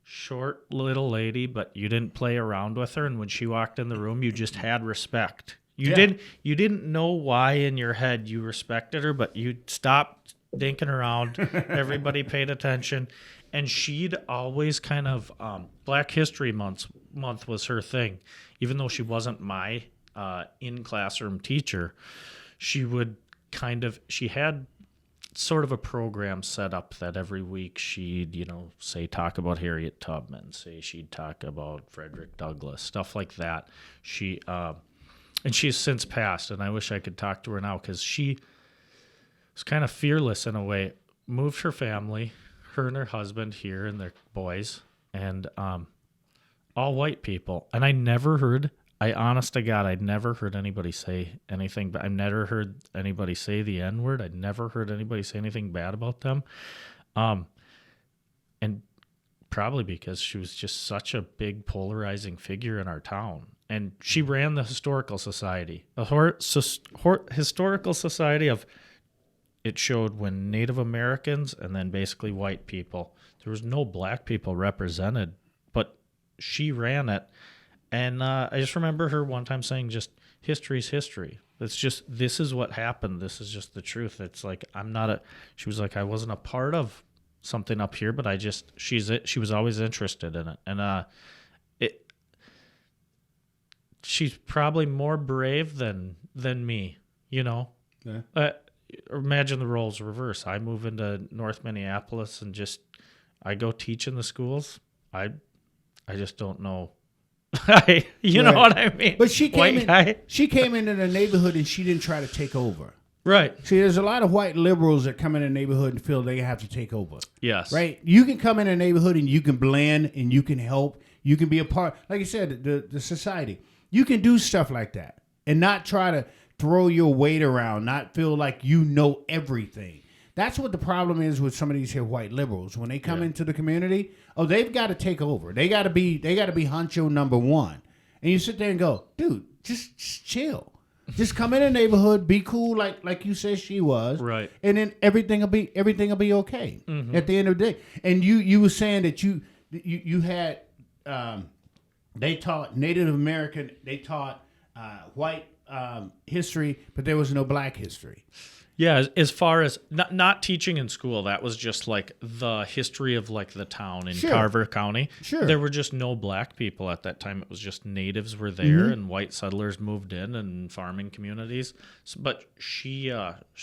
Short little lady, but you didn't play around with her, and when she walked in the room, you just had respect. You didn't know why in your head you respected her, but you stopped dinking around. Everybody paid attention, and she'd always kind of Black History Month was her thing. Even though she wasn't my in classroom teacher, she had sort of a program set up that every week she'd, say talk about Harriet Tubman, say she'd talk about Frederick Douglass, stuff like that. And she's since passed, and I wish I could talk to her now because she was kind of fearless in a way. Moved her family, her and her husband here and their boys, and all white people. And honest to God, I'd never heard anybody say anything, but I've never heard anybody say the N-word. I'd never heard anybody say anything bad about them. And probably because she was just such a big polarizing figure in our town. And she ran the Historical Society. The Historical Society it showed when Native Americans and then basically white people. There was no black people represented, but she ran it. And I just remember her one time saying, just history's history. This is what happened. This is just the truth. It's like, she was like, I wasn't a part of something up here, but she was always interested in it. And she's probably more brave than me, Yeah. Imagine the roles reverse. I move into North Minneapolis and I go teach in the schools. I just don't know You know what I mean? But she White came guy. she came into the neighborhood and she didn't try to take over. Right. See, there's a lot of white liberals that come in the neighborhood and feel they have to take over. Yes. Right? You can come in a neighborhood and you can blend and you can help. You can be a part, like you said, the society. You can do stuff like that and not try to throw your weight around, not feel like you know everything. That's what the problem is with some of these here white liberals. When they come into the community, they've got to take over. They got to be honcho number one. And you sit there and go, dude, just chill. Just come in the neighborhood, be cool like you said she was. Right. And then everything will be okay at the end of the day. And you were saying that you had they taught Native American, they taught white history, but there was no black history. Yeah, as far as not teaching in school, that was just like the history of like the town in Carver County. Sure. There were just no black people at that time. It was just natives were there and white settlers moved in and farming communities. But she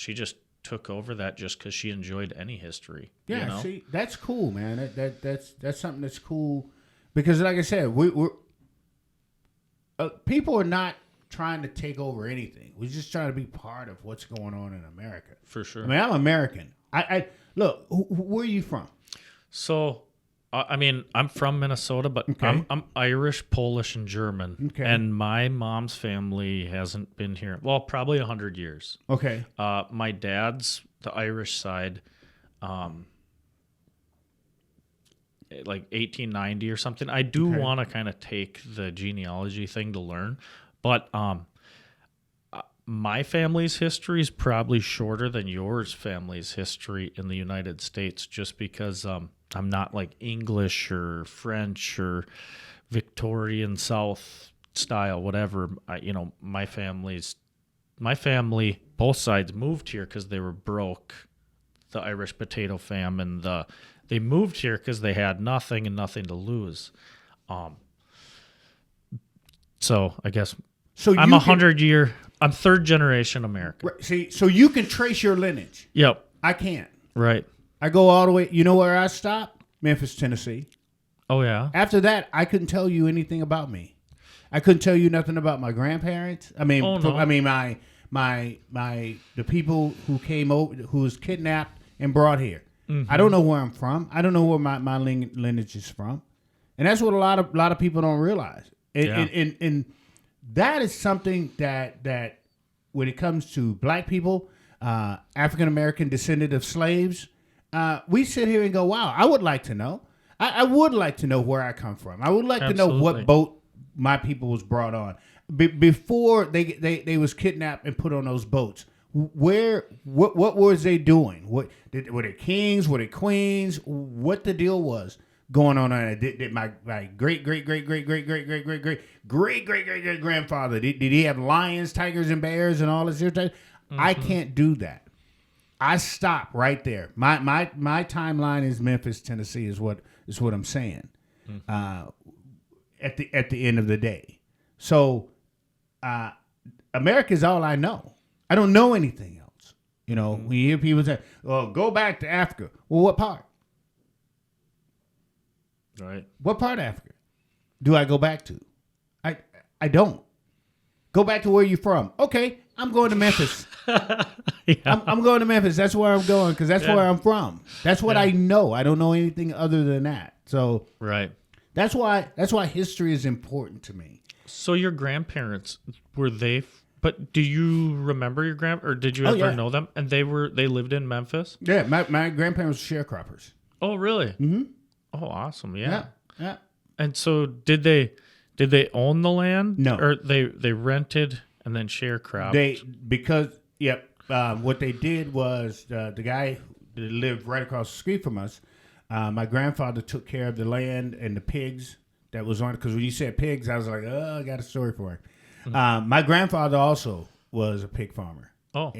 just took over that just because she enjoyed any history. Yeah, you know? see, that's cool, man. That's something that's cool because, like I said, we're people are not trying to take over anything. We're just trying to be part of what's going on in America. For sure. I mean, I'm American. I look. Where are you from? So, I mean, I'm from Minnesota, but Okay. I'm Irish, Polish, and German. Okay. And my mom's family hasn't been here. Well, probably 100 years. Okay. My dad's the Irish side, like 1890 or something. I do want to kind of take the genealogy thing to learn, but my family's history is probably shorter than yours family's history in the United States, just because I'm not like English or French or Victorian South style, whatever. My family, both sides moved here because they were broke. The Irish potato famine. They moved here because they had nothing and nothing to lose. So I guess I'm 100-year. I'm third generation American. See, so you can trace your lineage. Yep. I can't. Right. I go all the way. You know where I stop? Memphis, Tennessee. Oh yeah. After that, I couldn't tell you anything about me. I couldn't tell you nothing about my grandparents. I mean, the people who came over, who was kidnapped and brought here. Mm-hmm. I don't know where I'm from. I don't know where my lineage is from, and that's what a lot of people don't realize. And that is something that when it comes to black people, African American descendant of slaves, we sit here and go, wow, I would like to know. I would like to know where I come from. I would like to know what boat my people was brought on before they was kidnapped and put on those boats. What was they doing? Were they kings? Were they queens? What the deal was going on? Did my great grandfather did he have lions, tigers, and bears and all this? Mm-hmm. I can't do that. I stop right there. My timeline is Memphis, Tennessee, is what I'm saying. Mm-hmm. At the end of the day, so America is all I know. I don't know anything else. You know, when you hear people say, "Well, go back to Africa." Well, what part? Right. What part of Africa do I go back to? I don't. Go back to where you're from. Okay, I'm going to Memphis. I'm going to Memphis. That's where I'm going because that's where I'm from. That's what I know. I don't know anything other than that. So right. That's why history is important to me. So your grandparents, were they? But do you remember your or did you ever know them? And they lived in Memphis? Yeah, my grandparents were sharecroppers. Oh, really? Mm-hmm. Oh, awesome. Yeah. Yeah. And so did they own the land? No. Or they rented and then sharecropped? What they did was the guy that lived right across the street from us, my grandfather took care of the land and the pigs that was on it. Because when you said pigs, I was like, oh, I got a story for him. Mm-hmm. My grandfather also was a pig farmer. Oh.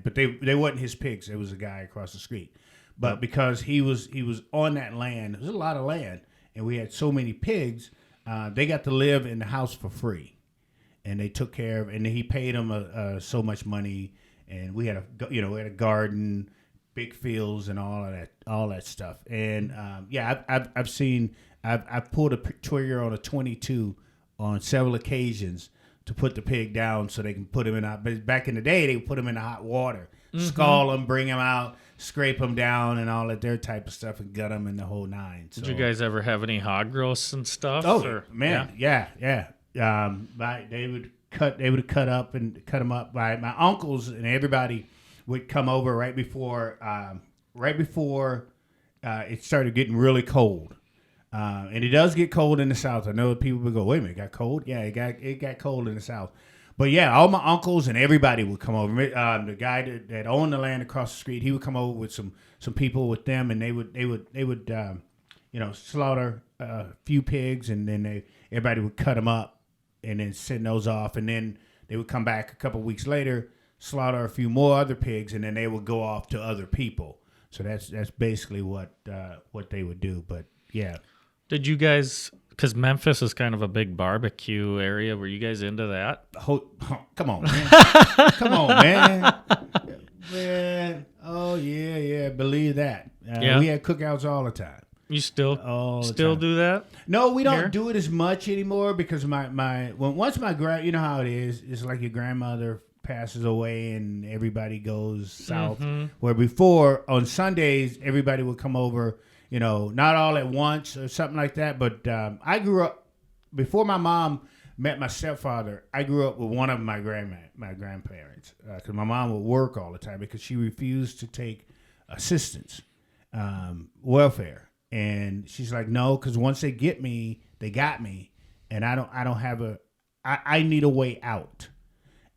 But they wasn't his pigs. It was a guy across the street. But because he was on that land, there's a lot of land, and we had so many pigs, they got to live in the house for free, and they took care of, and he paid them so much money, and we had a garden, big fields, and all that stuff. And I've pulled a trigger on a 22 on several occasions to put the pig down so they can put him in hot. But back in the day, they would put him in the hot water, scald him, bring him out, scrape him down, and all of their type of stuff, and gut him in the whole nine. So. Did you guys ever have any hog roasts and stuff? Oh man, yeah. They would cut up and cut them up. My uncles and everybody would come over right before it started getting really cold. And it does get cold in the South. I know people would go, wait a minute, it got cold? Yeah, it got cold in the South. But yeah, all my uncles and everybody would come over. The guy that owned the land across the street, he would come over with some people with them, and they would slaughter a few pigs, and then everybody would cut them up and then send those off, and then they would come back a couple of weeks later, slaughter a few more other pigs, and then they would go off to other people. So that's basically what they would do. But yeah. Did you guys, because Memphis is kind of a big barbecue area, were you guys into that? Come on, man. Come on, man. Man. Oh, yeah. Believe that. We had cookouts all the time. You still do that? No, we don't do it as much anymore because once my you know how it is. It's like your grandmother passes away and everybody goes south. Where before on Sundays everybody would come over. Not all at once or something like that. But I grew up, before my mom met my stepfather, I grew up with one of my grandparents. Because my mom would work all the time because she refused to take assistance, welfare. And she's like, no, because once they get me, they got me. And I need a way out.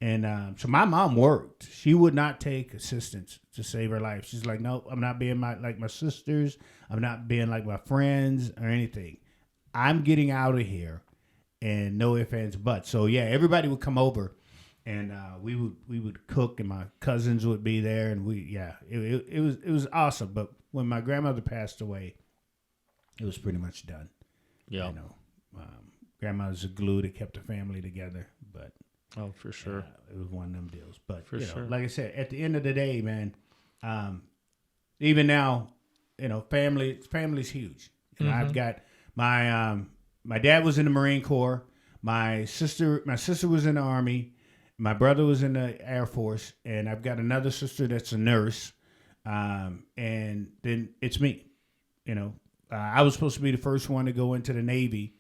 And so my mom worked. She would not take assistance to save her life. She's like, no, I'm not being like my sisters. I'm not being like my friends or anything. I'm getting out of here, and no ifs, ands, buts. So yeah, everybody would come over, and we would cook, and my cousins would be there, and it was awesome. But when my grandmother passed away, it was pretty much done. Yeah, grandmother's the glue that kept the family together, but. Oh, for sure. It was one of them deals. But, for sure. Like I said, at the end of the day, man, even now, family's huge. I've got my dad was in the Marine Corps. My sister was in the Army. My brother was in the Air Force. And I've got another sister that's a nurse. And then it's me. I was supposed to be the first one to go into the Navy.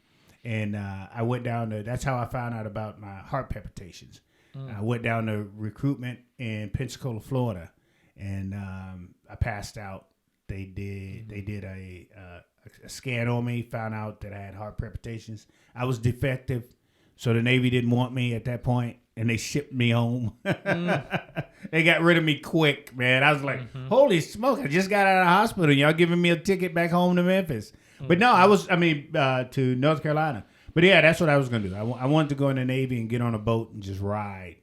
And I went down to, that's how I found out about my heart palpitations. I went down to recruitment in Pensacola, Florida, and I passed out. They did a scan on me, found out that I had heart palpitations. I was defective, so the Navy didn't want me at that point, and they shipped me home. They got rid of me quick, man. I was like, holy smoke, I just got out of the hospital. Y'all giving me a ticket back home to Memphis. But no, to North Carolina. But yeah, that's what I was going to do. I wanted to go in the Navy and get on a boat and just ride.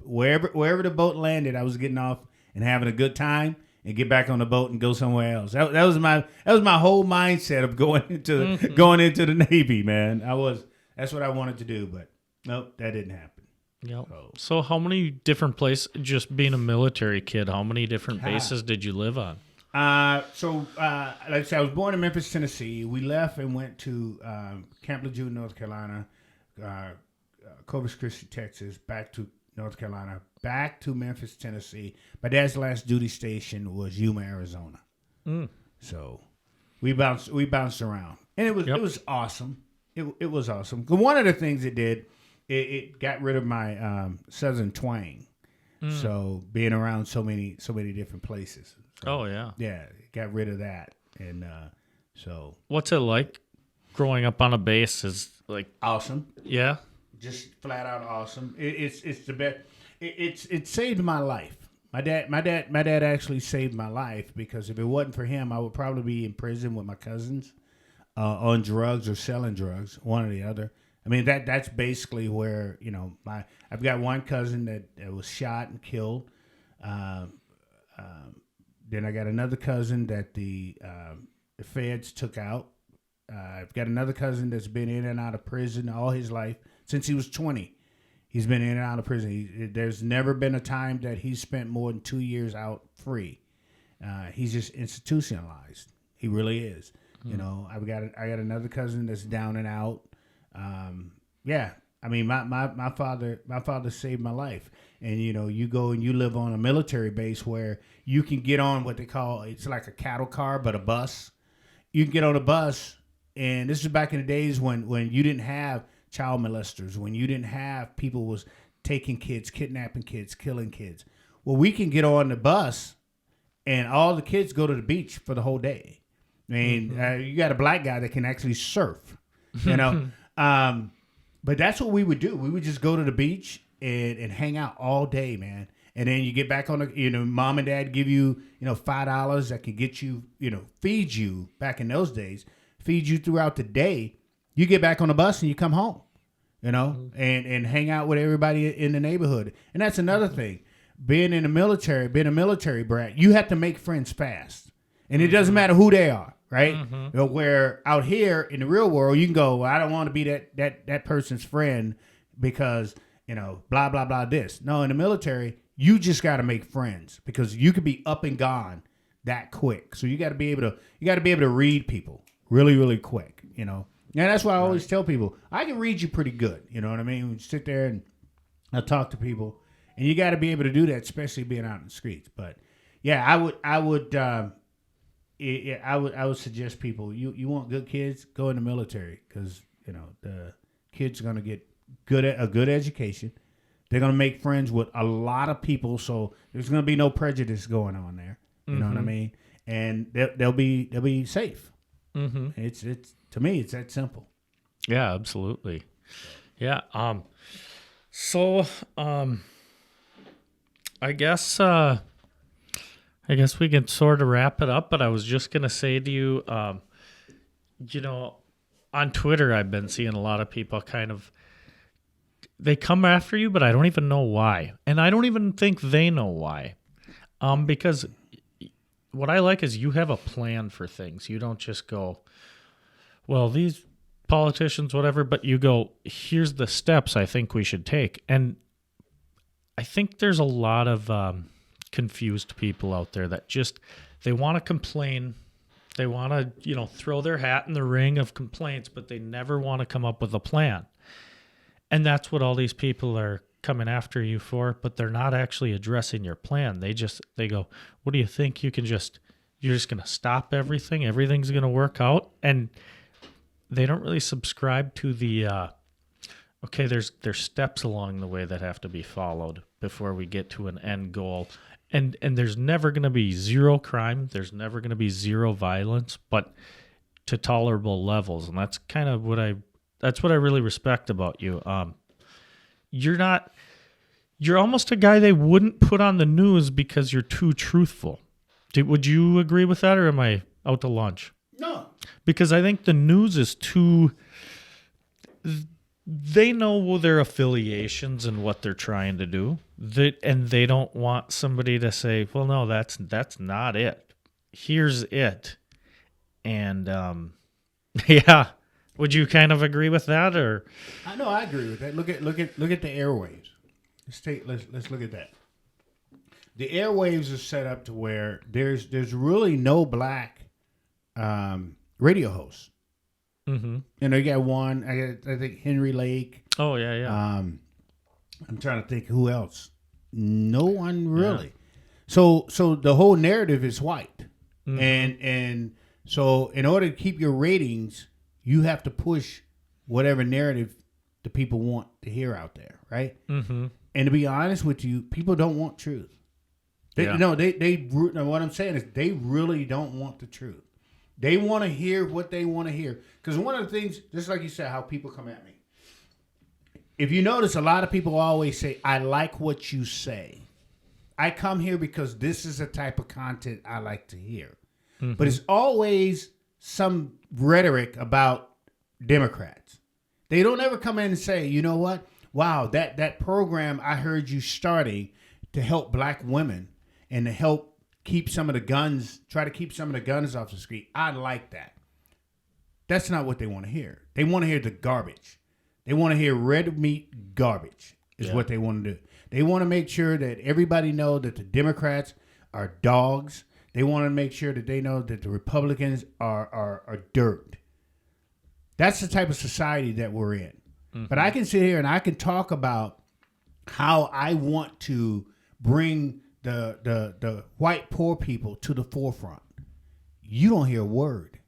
Wherever the boat landed, I was getting off and having a good time and get back on the boat and go somewhere else. That was my whole mindset of going into the Navy, man. That's what I wanted to do, but nope, that didn't happen. Yep. So how many different places, just being a military kid, how many different bases did you live on? Like I said, I was born in Memphis, Tennessee. We left and went to Camp Lejeune, North Carolina, Corpus Christi, Texas, back to North Carolina, back to Memphis, Tennessee. My dad's last duty station was Yuma, Arizona. So we bounced around, and it was awesome. It was awesome. One of the things it did, it got rid of my Southern twang. So being around so many different places. So, yeah, it got rid of that, and so. What's it like growing up on a base? Is like awesome. Yeah, just flat out awesome. It's the best. It saved my life. My dad actually saved my life because if it wasn't for him, I would probably be in prison with my cousins, on drugs or selling drugs, one or the other. I mean that's basically where I've got one cousin that was shot and killed. Then I got another cousin that the feds took out. I've got another cousin that's been in and out of prison all his life since he was 20. He's been in and out of prison. There's never been a time that he's spent more than 2 years out free. He's just institutionalized. He really is. I got another cousin that's down and out. Yeah, I mean, my father saved my life. And, you go and you live on a military base where you can get on what they call, it's like a cattle car, but a bus. You can get on a bus, and this is back in the days when you didn't have child molesters, when you didn't have people was taking kids, kidnapping kids, killing kids. Well, we can get on the bus, and all the kids go to the beach for the whole day. I mean, you got a black guy that can actually surf, But that's what we would do. We would just go to the beach and hang out all day, man. And then you get back on the, mom and dad give you, $5 that can get you, feed you back in those days, feed you throughout the day. You get back on the bus and you come home, and hang out with everybody in the neighborhood. And that's another thing. Being a military brat, you have to make friends fast. And it doesn't matter who they are. Right? Where out here in the real world, you can go, well, I don't want to be that person's friend because, blah, blah, blah, this. No, in the military, you just got to make friends because you could be up and gone that quick. So you got to be able to read people really, really quick, And that's why I always tell people, I can read you pretty good. You know what I mean? You sit there and I talk to people, and you got to be able to do that, especially being out in the streets. But yeah, I would suggest people, you want good kids, go in the military because the kids are going to get a good education. They're going to make friends with a lot of people, so there's going to be no prejudice going on there. You know what I mean? And they'll be safe. It's to me, it's that simple. Yeah, absolutely. Yeah. So I guess we can sort of wrap it up, but I was just going to say to you, on Twitter, I've been seeing a lot of people they come after you, but I don't even know why. And I don't even think they know why. Because what I like is you have a plan for things. You don't just go, well, these politicians, whatever, but you go, here's the steps I think we should take. And I think there's a lot of confused people out there that they want to complain. They want to, throw their hat in the ring of complaints, but they never want to come up with a plan. And that's what all these people are coming after you for, but they're not actually addressing your plan. They go, what do you think? You're just going to stop everything? Everything's going to work out? And they don't really subscribe to the, okay, there's steps along the way that have to be followed before we get to an end goal. And there's never going to be zero crime. There's never going to be zero violence, but to tolerable levels. And that's kind of what I really respect about you. You're almost a guy they wouldn't put on the news because you're too truthful. Would you agree with that, or am I out to lunch? No. Because I think the news is too... They know their affiliations and what they're trying to do. And they don't want somebody to say, well, no, that's not it. Here's it. And, yeah. Would you kind of agree with that, or? I know I agree with that. Look at the airwaves. Let's look at that. The airwaves are set up to where there's really no black radio hosts. Mm-hmm. You got one. I think Henry Lake. Oh yeah. I'm trying to think who else. No one really. Yeah. So the whole narrative is white, and so in order to keep your ratings, you have to push whatever narrative the people want to hear out there, right? Mm-hmm. And to be honest with you, people don't want truth. What I'm saying is they really don't want the truth. They want to hear what they want to hear. Because one of the things, just like you said, how people come at me. If you notice, a lot of people always say, I like what you say. I come here because this is the type of content I like to hear. Mm-hmm. But it's always some rhetoric about Democrats. They don't ever come in and say, you know what? Wow, that program I heard you starting to help black women and to help try to keep some of the guns off the street. I like that. That's not what they want to hear. They want to hear the garbage. They want to hear red meat garbage is what they want to do. They want to make sure that everybody know that the Democrats are dogs. They want to make sure that they know that the Republicans are dirt. That's the type of society that we're in. Mm-hmm. But I can sit here and I can talk about how I want to bring the white poor people to the forefront. You don't hear a word,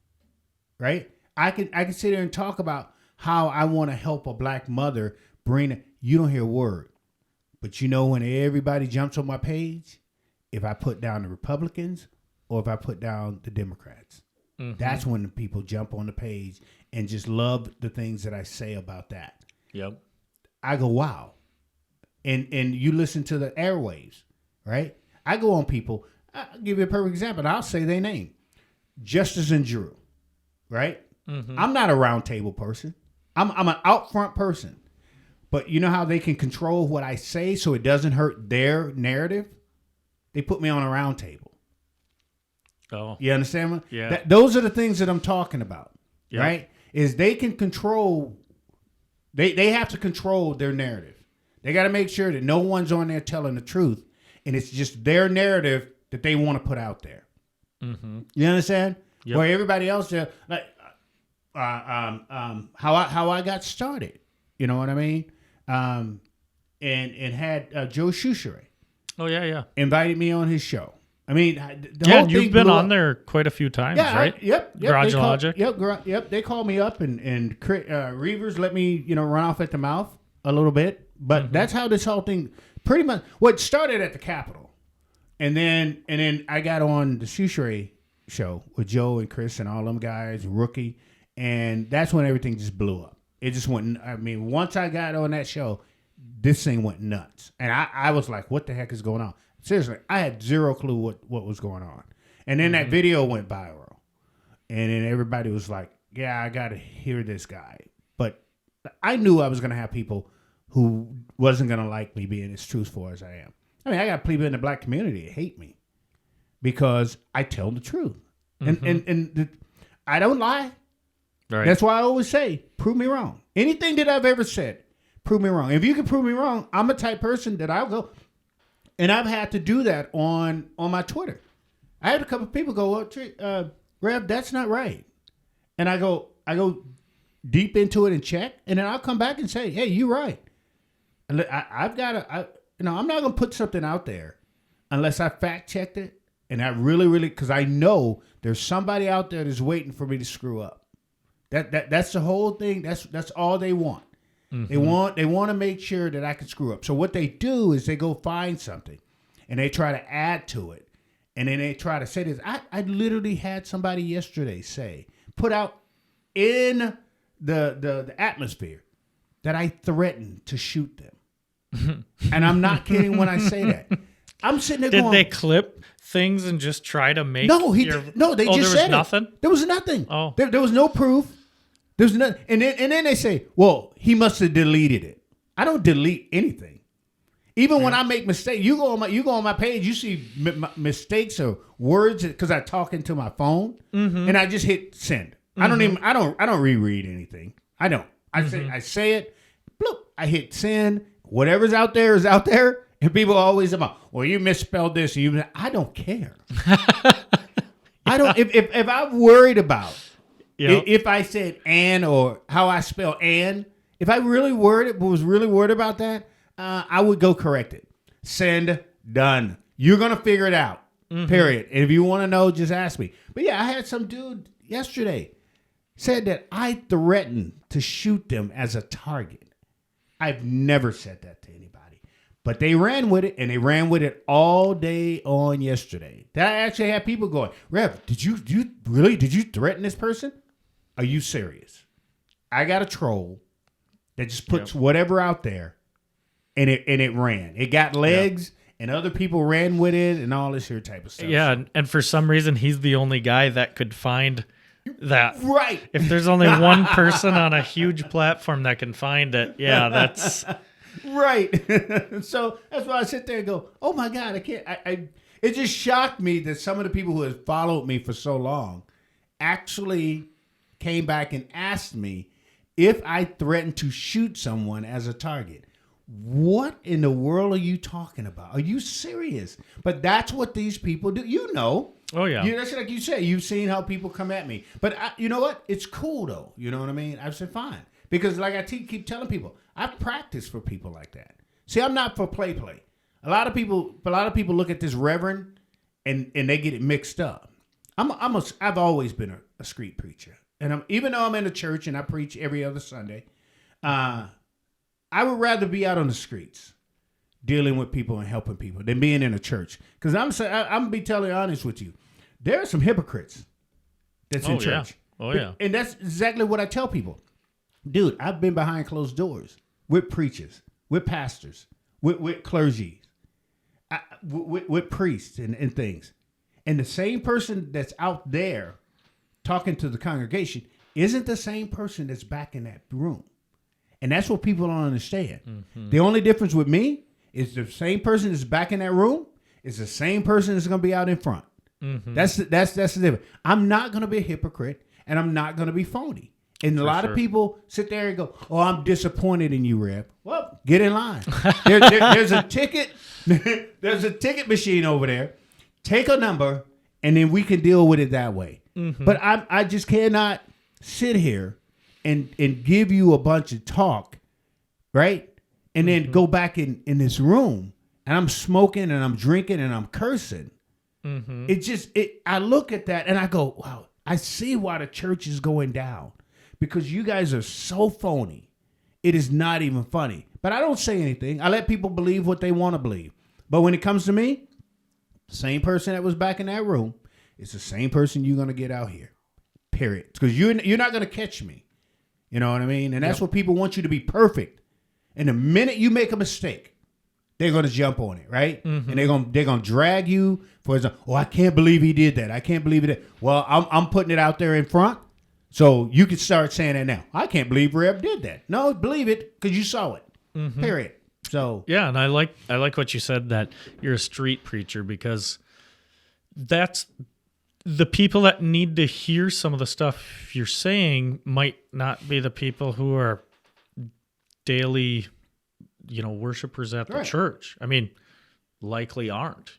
right? I can sit here and talk about how I want to help a black mother bring it. You don't hear a word. But you know when everybody jumps on my page, if I put down the Republicans or if I put down the Democrats, that's when the people jump on the page and just love the things that I say about that. Yep. I go, wow. And you listen to the airwaves, right? I go on people. I'll give you a perfect example. I'll say their name. Justice and Drew, right? I'm not a round table person. I'm an out front person. But you know how they can control what I say so it doesn't hurt their narrative? They put me on a round table. Oh. You understand me? Yeah. Those are the things that I'm talking about, Yep. right? Is they can control, they have to control their narrative. They got to make sure that no one's on there telling the truth, and it's just their narrative that they want to put out there. You understand? Yep. Where everybody else, like, how I got started. You know what I mean? And had Joe Shushere Oh yeah. invited me on his show. I mean, the whole thing You've been blew on up. there quite a few times, Yeah, right? Yep. Garage They call- Logic. Yep. They called me up and Reavers let me, run off at the mouth a little bit. But that's how this whole thing pretty much what started at the Capitol, and then I got on the Shushere show with Joe and Chris and all them guys, Rookie, and that's when everything just blew up. It just went. I mean, once I got on that show, this thing went nuts, and I was like, "What the heck is going on?" Seriously, I had zero clue what was going on, and then that video went viral, and then everybody was like, "Yeah, I got to hear this guy," but I knew I was going to have people who wasn't going to like me being as truthful as I am. I mean, I got people in the black community that hate me because I tell the truth, and I don't lie. Right. That's why I always say, prove me wrong. Anything that I've ever said, prove me wrong. If you can prove me wrong, I'm a type person that I'll go. And I've had to do that on my Twitter. I had a couple of people go, well, Rev, that's not right. And I go deep into it and check, and then I'll come back and say, hey, you're right. And I'm not going to put something out there unless I fact checked it. And I really, because I know there's somebody out there that's waiting for me to screw up. That's the whole thing. That's all they want. They want to make sure that I can screw up. So what they do is they go find something, and they try to add to it, and then they try to say this. I literally had somebody yesterday put out in the atmosphere that I threatened to shoot them, and I'm not kidding when I say that. I'm sitting there going, Did they clip things and just try to make? No, they just said nothing. There was nothing. Oh. There was no proof. There's nothing. And then they say, well, he must have deleted it. I don't delete anything. Even when I make mistakes, you go on my page, you see mistakes or words because I talk into my phone, and I just hit send. I don't reread anything. I don't. I say it, bloop. I hit send. Whatever's out there is out there. And people always about, well, you misspelled this. I don't care. I don't. If I'm worried about, if I said "and" or how I spell "and," if I really was really worried about that, I would go correct it. Send, done. You're gonna figure it out. Period. And if you want to know, just ask me. But yeah, I had some dude yesterday said that I threatened to shoot them as a target. I've never said that to anybody. But they ran with it, and they ran with it all day on yesterday. That actually had people going, Rev, did you threaten this person? Are you serious? I got a troll that just puts whatever out there, and it ran. It got legs, and other people ran with it, and all this here type of stuff. Yeah, and for some reason, he's the only guy that could find that. Right. If there's only one person on a huge platform that can find it, that's... Right. So that's why I sit there and go, oh my God, I can't. It just shocked me that some of the people who have followed me for so long actually came back and asked me if I threatened to shoot someone as a target. What in the world are you talking about? Are you serious? But that's what these people do. You know. Oh, yeah. That's like you say. You've seen how people come at me. But you know what? It's cool, though. You know what I mean? I've said, fine. Because like I keep telling people, I've practiced for people like that. See, I'm not for play. A lot of people look at this reverend and they get it mixed up. I've always been a street preacher. And even though I'm in a church and I preach every other Sunday, I would rather be out on the streets dealing with people and helping people than being in a church. Because I'm going to be totally honest with you. There are some hypocrites that's in church. Yeah. Oh, yeah. And that's exactly what I tell people. Dude, I've been behind closed doors with preachers, with pastors, with clergy, with priests and things. And the same person that's out there talking to the congregation isn't the same person that's back in that room. And that's what people don't understand. Mm-hmm. The only difference with me is the same person that's back in that room is the same person that's going to be out in front. Mm-hmm. That's the difference. I'm not going to be a hypocrite, and I'm not going to be phony. And a lot of people sit there and go, "Oh, I'm disappointed in you, Rev." Well, get in line. There's a ticket. There's a ticket machine over there. Take a number, and then we can deal with it that way. Mm-hmm. But I just cannot sit here and give you a bunch of talk, right? And then go back in this room, and I'm smoking and I'm drinking and I'm cursing. Mm-hmm. I look at that and I go, wow, I see why the church is going down. Because you guys are so phony. It is not even funny. But I don't say anything. I let people believe what they want to believe. But when it comes to me, the same person that was back in that room is the same person you're going to get out here. Period. Because you're not going to catch me. You know what I mean? And that's what people want you to be perfect. And the minute you make a mistake, they're going to jump on it, right? Mm-hmm. And they're going to drag you for, I can't believe he did that. I can't believe it. Well, I'm putting it out there in front. So you can start saying that now. I can't believe Reb did that. No, believe it because you saw it. Mm-hmm. Period. So yeah, and I like what you said that you're a street preacher because that's the people that need to hear some of the stuff you're saying might not be the people who are daily, worshipers at the church. I mean, likely aren't.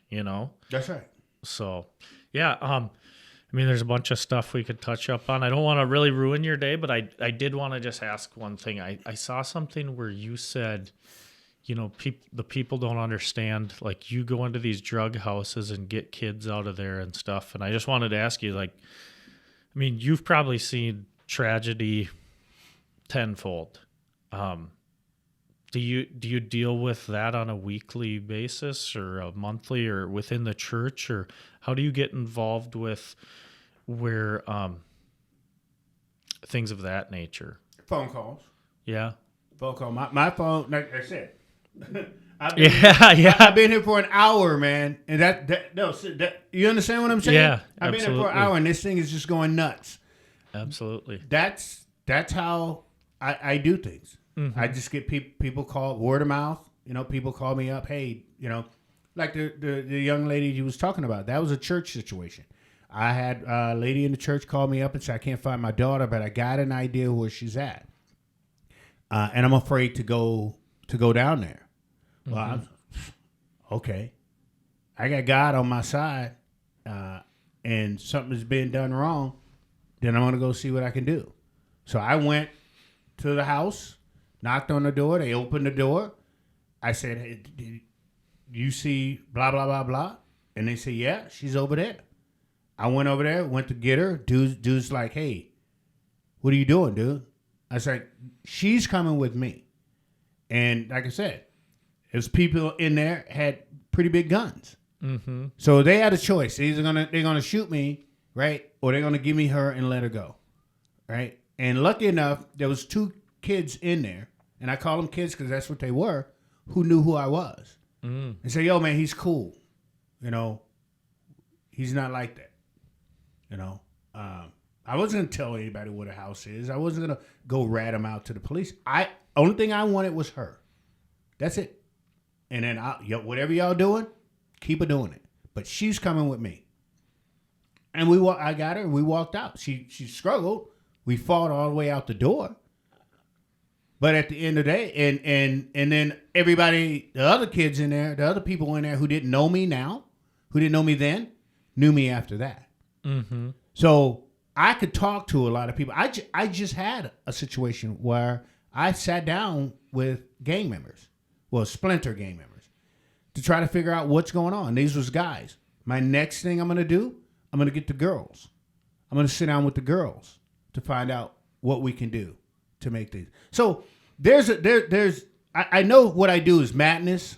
That's right. So yeah. There's a bunch of stuff we could touch up on. I don't want to really ruin your day, but I did want to just ask one thing. I saw something where you said, the people don't understand, like you go into these drug houses and get kids out of there and stuff. And I just wanted to ask you, you've probably seen tragedy tenfold. Do you deal with that on a weekly basis or a monthly or within the church, or how do you get involved with where things of that nature? Phone calls. Yeah. Phone call. My phone, like I said. I've been here for an hour, man. And that you understand what I'm saying? Yeah, I've been here for an hour and this thing is just going nuts. Absolutely. That's how I do things. Mm-hmm. I just get people call word of mouth. People call me up. Hey, like the young lady you was talking about. That was a church situation. I had a lady in the church call me up and say, I can't find my daughter, but I got an idea where she's at. And I'm afraid to go down there. Mm-hmm. Well, okay. I got God on my side, and something's been done wrong, then I'm going to go see what I can do. So I went to the house, knocked on the door. They opened the door. I said, hey, do you see blah, blah, blah, blah? And they said, yeah, she's over there. I went over there, went to get her. Dude's like, hey, what are you doing, dude? I said, she's coming with me. And like I said, there's people in there had pretty big guns. Mm-hmm. So they had a choice. They're gonna shoot me, right? Or they're gonna give me her and let her go, right? And lucky enough, there was 2 kids in there, and I call them kids because that's what they were, who knew who I was. And say, yo, man, he's cool. He's not like that. I wasn't going to tell anybody what a house is. I wasn't going to go rat him out to the police. Only thing I wanted was her. That's it. And then whatever y'all doing, keep her doing it. But she's coming with me. And I got her and we walked out. She struggled. We fought all the way out the door. But at the end of the day, and then everybody, the other kids in there, the other people in there who didn't know me now, who didn't know me then, knew me after that. Mm-hmm. So I could talk to a lot of people. I just had a situation where I sat down with gang members, well, splinter gang members, to try to figure out what's going on. These was guys. My next thing I'm going to do, I'm going to get the girls. I'm going to sit down with the girls to find out what we can do to make these. So I know what I do is madness,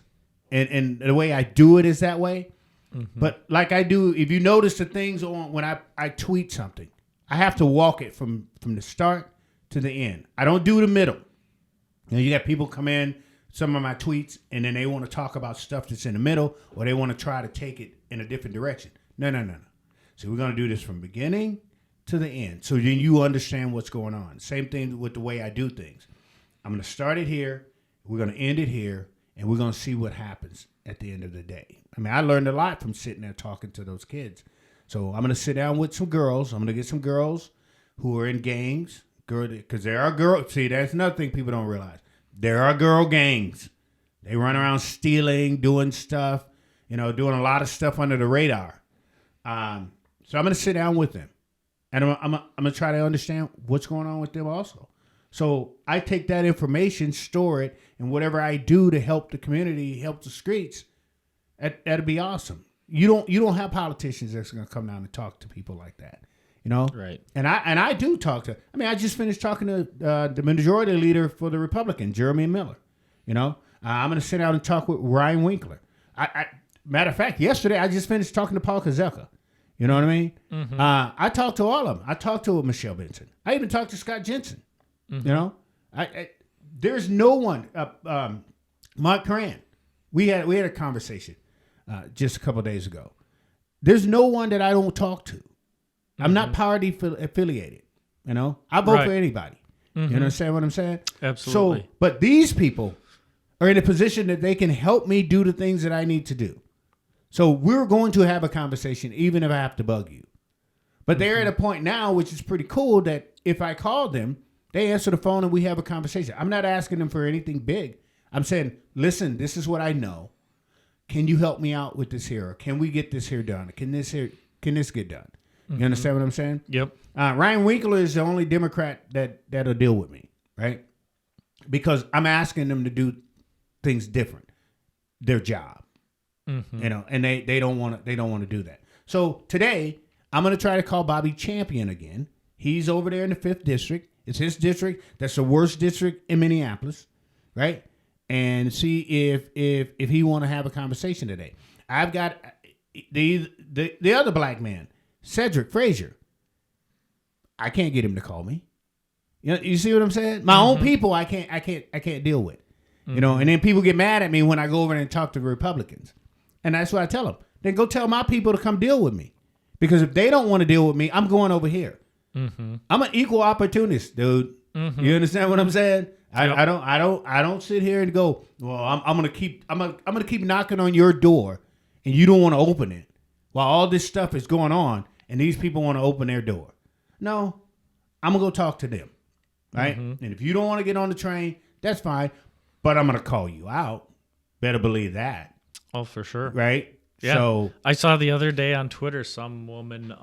and the way I do it is that way. Mm-hmm. But like I do, if you notice the things on when I tweet something, I have to walk it from the start to the end. I don't do the middle. You got people come in, some of my tweets, and then they want to talk about stuff that's in the middle, or they want to try to take it in a different direction. No. So we're going to do this from beginning to the end, so then you understand what's going on. Same thing with the way I do things. I'm going to start it here, we're going to end it here, and we're going to see what happens at the end of the day. I mean, I learned a lot from sitting there talking to those kids. So I'm going to sit down with some girls. I'm going to get some girls who are in gangs, because there are girls. See, that's another thing people don't realize. There are girl gangs. They run around stealing, doing stuff, doing a lot of stuff under the radar. So I'm going to sit down with them, and I'm going to try to understand what's going on with them also. So I take that information, store it, and whatever I do to help the community, help the streets, that'd be awesome. You don't have politicians that's going to come down and talk to people like that, Right. And I do talk to. I mean, I just finished talking to the majority leader for the Republican, Jeremy Miller. I'm going to sit down and talk with Ryan Winkler. Matter of fact, yesterday I just finished talking to Paul Kazelka. You know what I mean? Mm-hmm. I talked to all of them. I talked to Michelle Benson. I even talked to Scott Jensen. Mm-hmm. There's no one. Mark Coran. We had a conversation just a couple of days ago. There's no one that I don't talk to. Mm-hmm. I'm not party affiliated. I vote for anybody. Mm-hmm. You understand what I'm saying? Absolutely. So, but these people are in a position that they can help me do the things that I need to do. So we're going to have a conversation, even if I have to bug you. But they're at a point now, which is pretty cool, that if I call them, they answer the phone and we have a conversation. I'm not asking them for anything big. I'm saying, listen, this is what I know. Can you help me out with this here? Or can we get this here done? Can this get done? You understand what I'm saying? Yep. Ryan Winkler is the only Democrat that'll deal with me, right? Because I'm asking them to do things different, their job, and they don't want to do that. So today I'm going to try to call Bobby Champion again. He's over there in the 5th district. It's his district. That's the worst district in Minneapolis, right? And see if he want to have a conversation today. I've got the other black man, Cedric Frazier. I can't get him to call me. You see what I'm saying? My own people, I can't deal with. And then people get mad at me when I go over and talk to the Republicans, and that's what I tell them. Then go tell my people to come deal with me, because if they don't want to deal with me, I'm going over here. Mm-hmm. I'm an equal opportunist, dude. Mm-hmm. You understand what I'm saying? Yep. I don't sit here and go, well, I'm gonna keep knocking on your door, and you don't want to open it while all this stuff is going on, and these people want to open their door. No, I'm gonna go talk to them, right? Mm-hmm. And if you don't want to get on the train, that's fine, but I'm gonna call you out. Better believe that. Oh, for sure. Right? Yeah. So I saw the other day on Twitter some woman.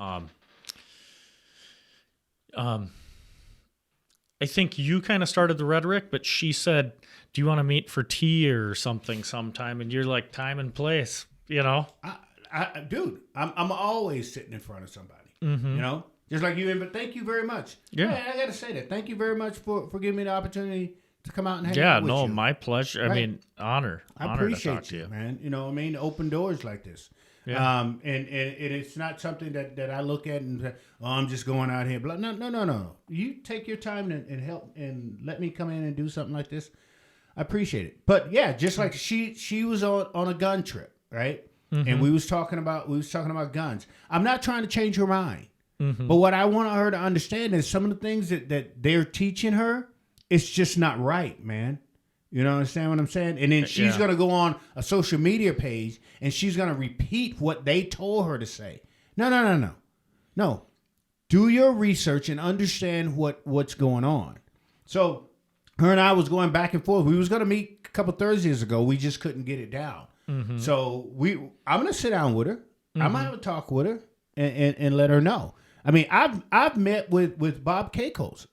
I think you kind of started the rhetoric, but she said, "Do you want to meet for tea or something sometime?" And you're like, "Time and place," Dude, I'm always sitting in front of somebody, just like you. But thank you very much. Yeah, I got to say that. Thank you very much for giving me the opportunity to come out and hang out Yeah, with no, you. my pleasure. Right. I mean, honor. I appreciate you, man. Open doors like this. Yeah. And it's not something that I look at and say, oh, I'm just going out here. No. You take your time and help and let me come in and do something like this. I appreciate it. But yeah, just like she was on a gun trip, right? Mm-hmm. And we was talking about guns. I'm not trying to change her mind. Mm-hmm. But what I want her to understand is some of the things that they're teaching her, it's just not right, man. You know, understand what I'm saying? And then she's going to go on a social media page and she's going to repeat what they told her to say. No. Do your research and understand what's going on. So her and I was going back and forth. We was going to meet a couple Thursdays ago. We just couldn't get it down. Mm-hmm. So I'm going to sit down with her. I might have a talk with her and let her know. I mean, I've met with Bob Keikos.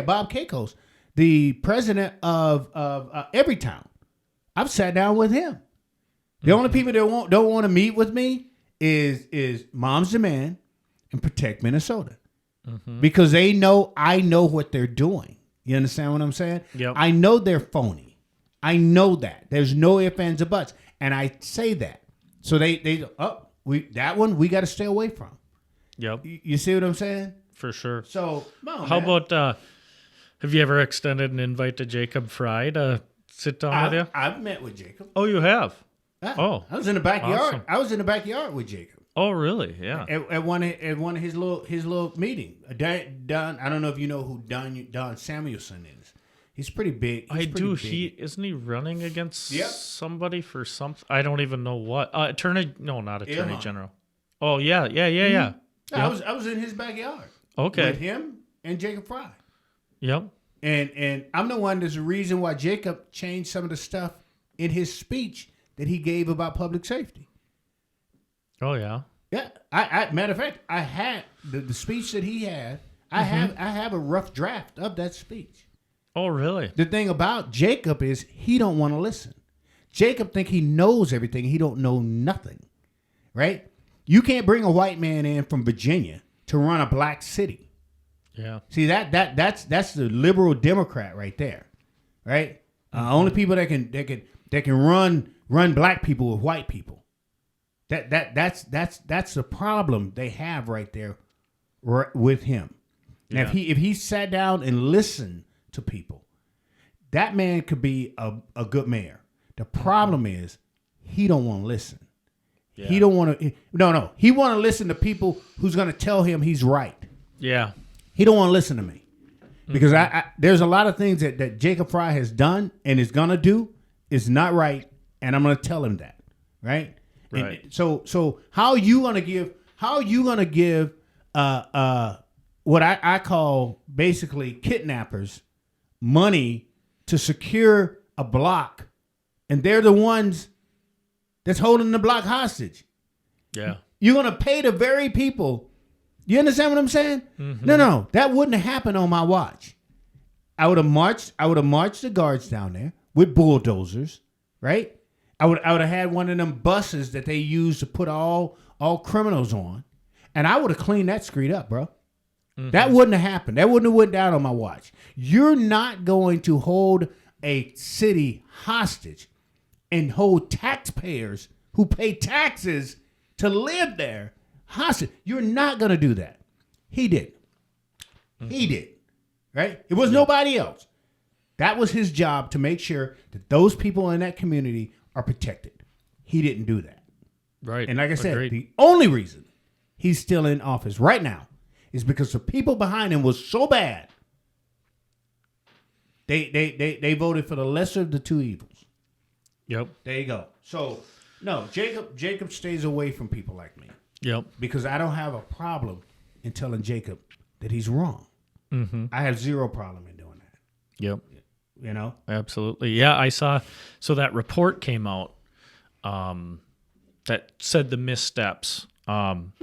Bob Keikos, the president of Everytown. I've sat down with him. The only people that don't want to meet with me is Moms Demand and Protect Minnesota, because I know what they're doing. You understand what I'm saying? Yep. I know they're phony. I know that. There's no ifs, ands, or buts, and I say that. So we got to stay away from. Yep. You see what I'm saying? For sure. So how about have you ever extended an invite to Jacob Fry to sit down with you? I've met with Jacob. Oh, you have? I was in the backyard. Awesome. I was in the backyard with Jacob. Oh, really? Yeah. At one of his little meeting. Don, I don't know if you know who Don Samuelson is. He's pretty big. I do. Big. Isn't he running against somebody for something? I don't even know what. Not Attorney General. Oh yeah. Yep. I was in his backyard. Okay. With him and Jacob Fry. Yep. And I'm the one. There's a reason why Jacob changed some of the stuff in his speech that he gave about public safety. Oh yeah. Yeah. I matter of fact, I had the speech that he had. I have a rough draft of that speech. Oh, really? The thing about Jacob is he don't want to listen. Jacob think he knows everything. He don't know nothing, right? You can't bring a white man in from Virginia to run a black city. Yeah. See that's the liberal Democrat right there, right? Only people that can run black people with white people. That's the problem they have right there with him. Now, if he sat down and listened to people, that man could be a good mayor. The problem is he don't want to listen. Yeah. He don't want to. No. He want to listen to people who's going to tell him he's right. Yeah. He don't want to listen to me because I there's a lot of things that Jacob Fry has done and is going to do is not right, and I'm going to tell him that. Right. Right. And so how you going to give what I call basically kidnappers money to secure a block, and they're the ones that's holding the block hostage. Yeah. You're going to pay the very people. You understand what I'm saying? Mm-hmm. No, that wouldn't have happened on my watch. I would have marched the guards down there with bulldozers, right? I would have had one of them buses that they use to put all criminals on, and I would have cleaned that street up, bro. Mm-hmm. That wouldn't have happened. That wouldn't have went down on my watch. You're not going to hold a city hostage and hold taxpayers who pay taxes to live there hostage. You're not going to do that. He did. Mm-hmm. He did. Right? It was nobody else. That was his job to make sure that those people in that community are protected. He didn't do that. Right. And like I said, the only reason he's still in office right now is because the people behind him was so bad. They voted for the lesser of the two evils. Yep. There you go. So no, Jacob stays away from people like me. Yep. Because I don't have a problem in telling Jacob that he's wrong. Mm-hmm. I have zero problem in doing that. Yep. You know? Absolutely. Yeah, I saw. So that report came out that said the missteps. But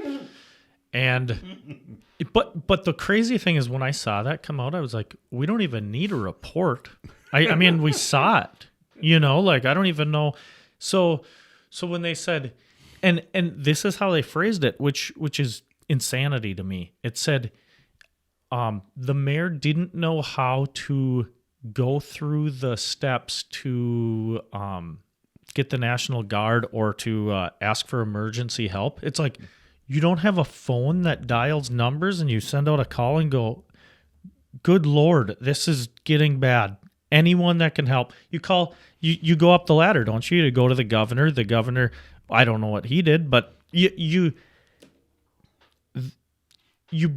the crazy thing is when I saw that come out, I was like, we don't even need a report. I mean, we saw it, like I don't even know. So when they said, and this is how they phrased it, which is insanity to me. It said, the mayor didn't know how to go through the steps to get the National Guard or to ask for emergency help. It's like, you don't have a phone that dials numbers and you send out a call and go, good Lord, this is getting bad. Anyone that can help. You call, you go up the ladder, don't you, to go to the governor. The governor, I don't know what he did, but you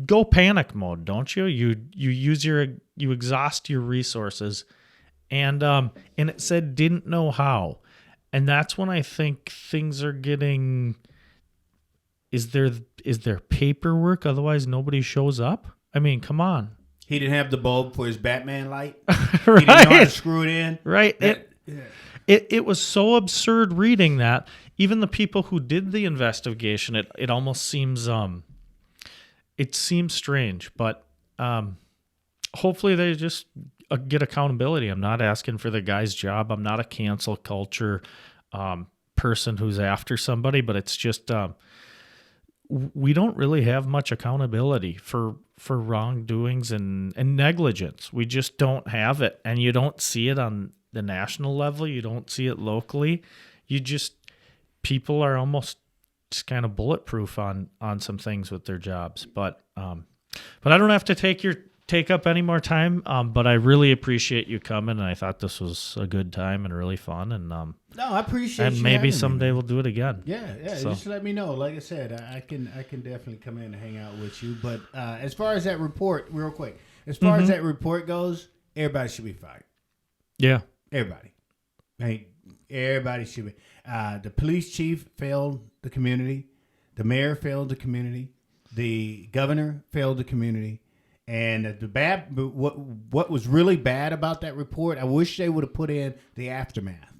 go panic mode, don't you? You exhaust your resources. And it said didn't know how. And that's when I think things are getting... Is there paperwork? Otherwise, nobody shows up? I mean, come on. He didn't have the bulb for his Batman light. Right. He didn't know how to screw it in. Right. It was so absurd reading that. Even the people who did the investigation, it almost seems it seems strange, but hopefully they just get accountability. I'm not asking for the guy's job. I'm not a cancel culture person who's after somebody, but it's just we don't really have much accountability for wrongdoings and negligence. We just don't have it, and you don't see it on the national level. You don't see it locally. People are almost just kind of bulletproof on some things with their jobs. But I don't have to take up any more time. But I really appreciate you coming, and I thought this was a good time and really fun. And no, I appreciate. And you maybe having someday me. we'll do it again. Yeah. So. Just let me know. Like I said, I can definitely come in and hang out with you. But as far as that report, real quick, as far as that report goes, everybody should be fired. Yeah, everybody. Hey, everybody should be. The police chief failed the community. The mayor failed the community. The governor failed the community. And what was really bad about that report, I wish they would have put in the aftermath.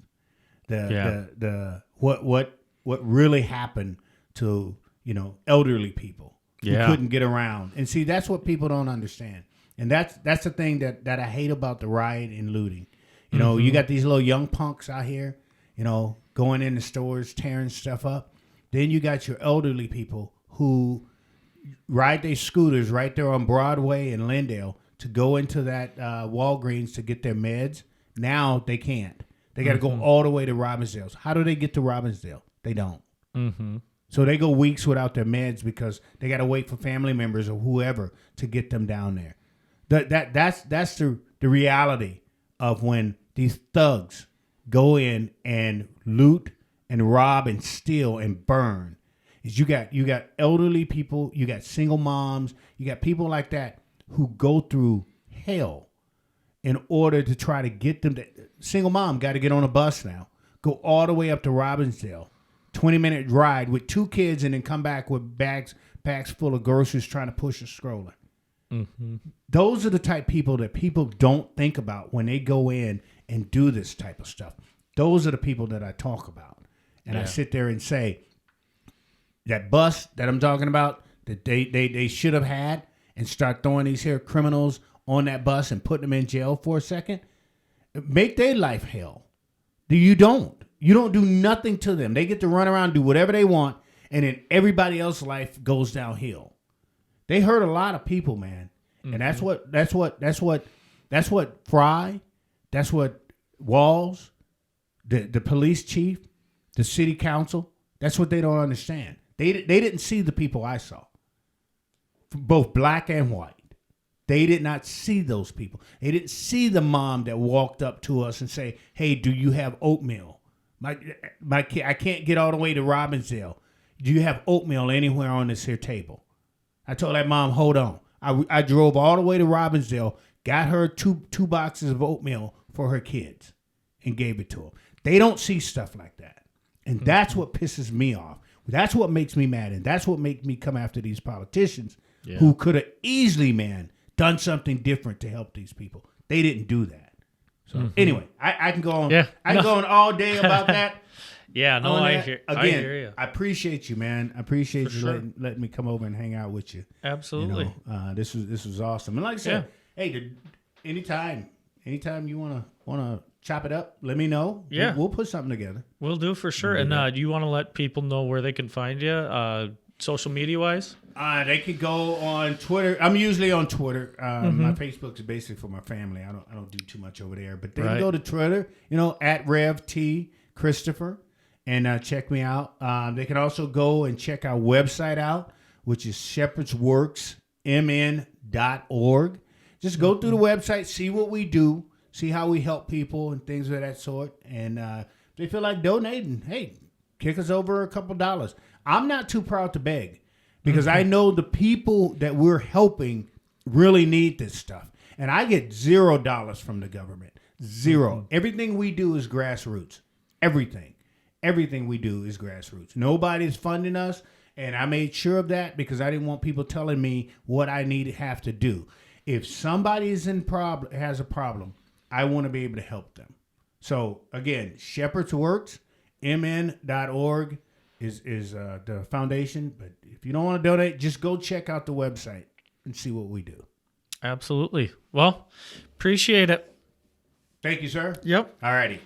What really happened to, elderly people who couldn't get around. And see, that's what people don't understand. And that's the thing that I hate about the riot and looting. You got these little young punks out here, going in the stores, tearing stuff up. Then you got your elderly people who ride their scooters right there on Broadway and Lindale to go into that Walgreens to get their meds. Now they can't. They got to go all the way to Robbinsdale. How do they get to Robbinsdale? They don't. So they go weeks without their meds because they got to wait for family members or whoever to get them down there. That's the reality of when these thugs go in and loot and rob and steal and burn. Is you got elderly people, you got single moms, you got people like that who go through hell in order to try to get them to. Single mom got to get on a bus now, go all the way up to Robbinsdale, 20-minute ride with 2 kids, and then come back with bags full of groceries trying to push a stroller. Those are the type of people that people don't think about when they go in and do this type of stuff. Those are the people that I talk about. And I sit there and say, that bus that I'm talking about, that they should have had, and start throwing these here criminals on that bus and putting them in jail for a second, make their life hell. You don't do nothing to them. They get to run around, do whatever they want, and then everybody else's life goes downhill. They hurt a lot of people, man. And that's what Fry, that's what Walls, the police chief, the city council, that's what they don't understand. They didn't see the people I saw, both black and white. They did not see those people. They didn't see the mom that walked up to us and say, "Hey, do you have oatmeal? My kid, I can't get all the way to Robbinsdale. Do you have oatmeal anywhere on this here table?" I told that mom, "Hold on." I drove all the way to Robbinsdale, got her two boxes of oatmeal for her kids, and gave it to them. They don't see stuff like that, and that's what pisses me off. That's what makes me mad, and that's what makes me come after these politicians who could have easily, done something different to help these people. They didn't do that. So anyway, I can go on. I can go on all day about that. I hear you. I appreciate you, man. I appreciate you letting me come over and hang out with you. Absolutely. This was awesome. And like I said, hey, anytime you wanna chop it up, let me know. Yeah, we'll put something together. We'll do for sure. And do you want to let people know where they can find you, social media wise? They can go on Twitter. I'm usually on Twitter. My Facebook is basically for my family. I don't do too much over there, but they can go to Twitter. At Rev T Christopher, and check me out. They can also go and check our website out, which is shepherdsworksmn.org. Just go through the website, see what we do, see how we help people and things of that sort. And if they feel like donating, hey, kick us over a couple dollars. I'm not too proud to beg because I know the people that we're helping really need this stuff. And I get $0 from the government. Zero. Everything we do is grassroots. Everything we do is grassroots. Nobody's funding us. And I made sure of that because I didn't want people telling me what I have to do. If somebody has a problem, I want to be able to help them. So again, Shepherd's Works, mn.org is the foundation. But if you don't want to donate, just go check out the website and see what we do. Absolutely. Well, appreciate it. Thank you, sir. Yep. All righty.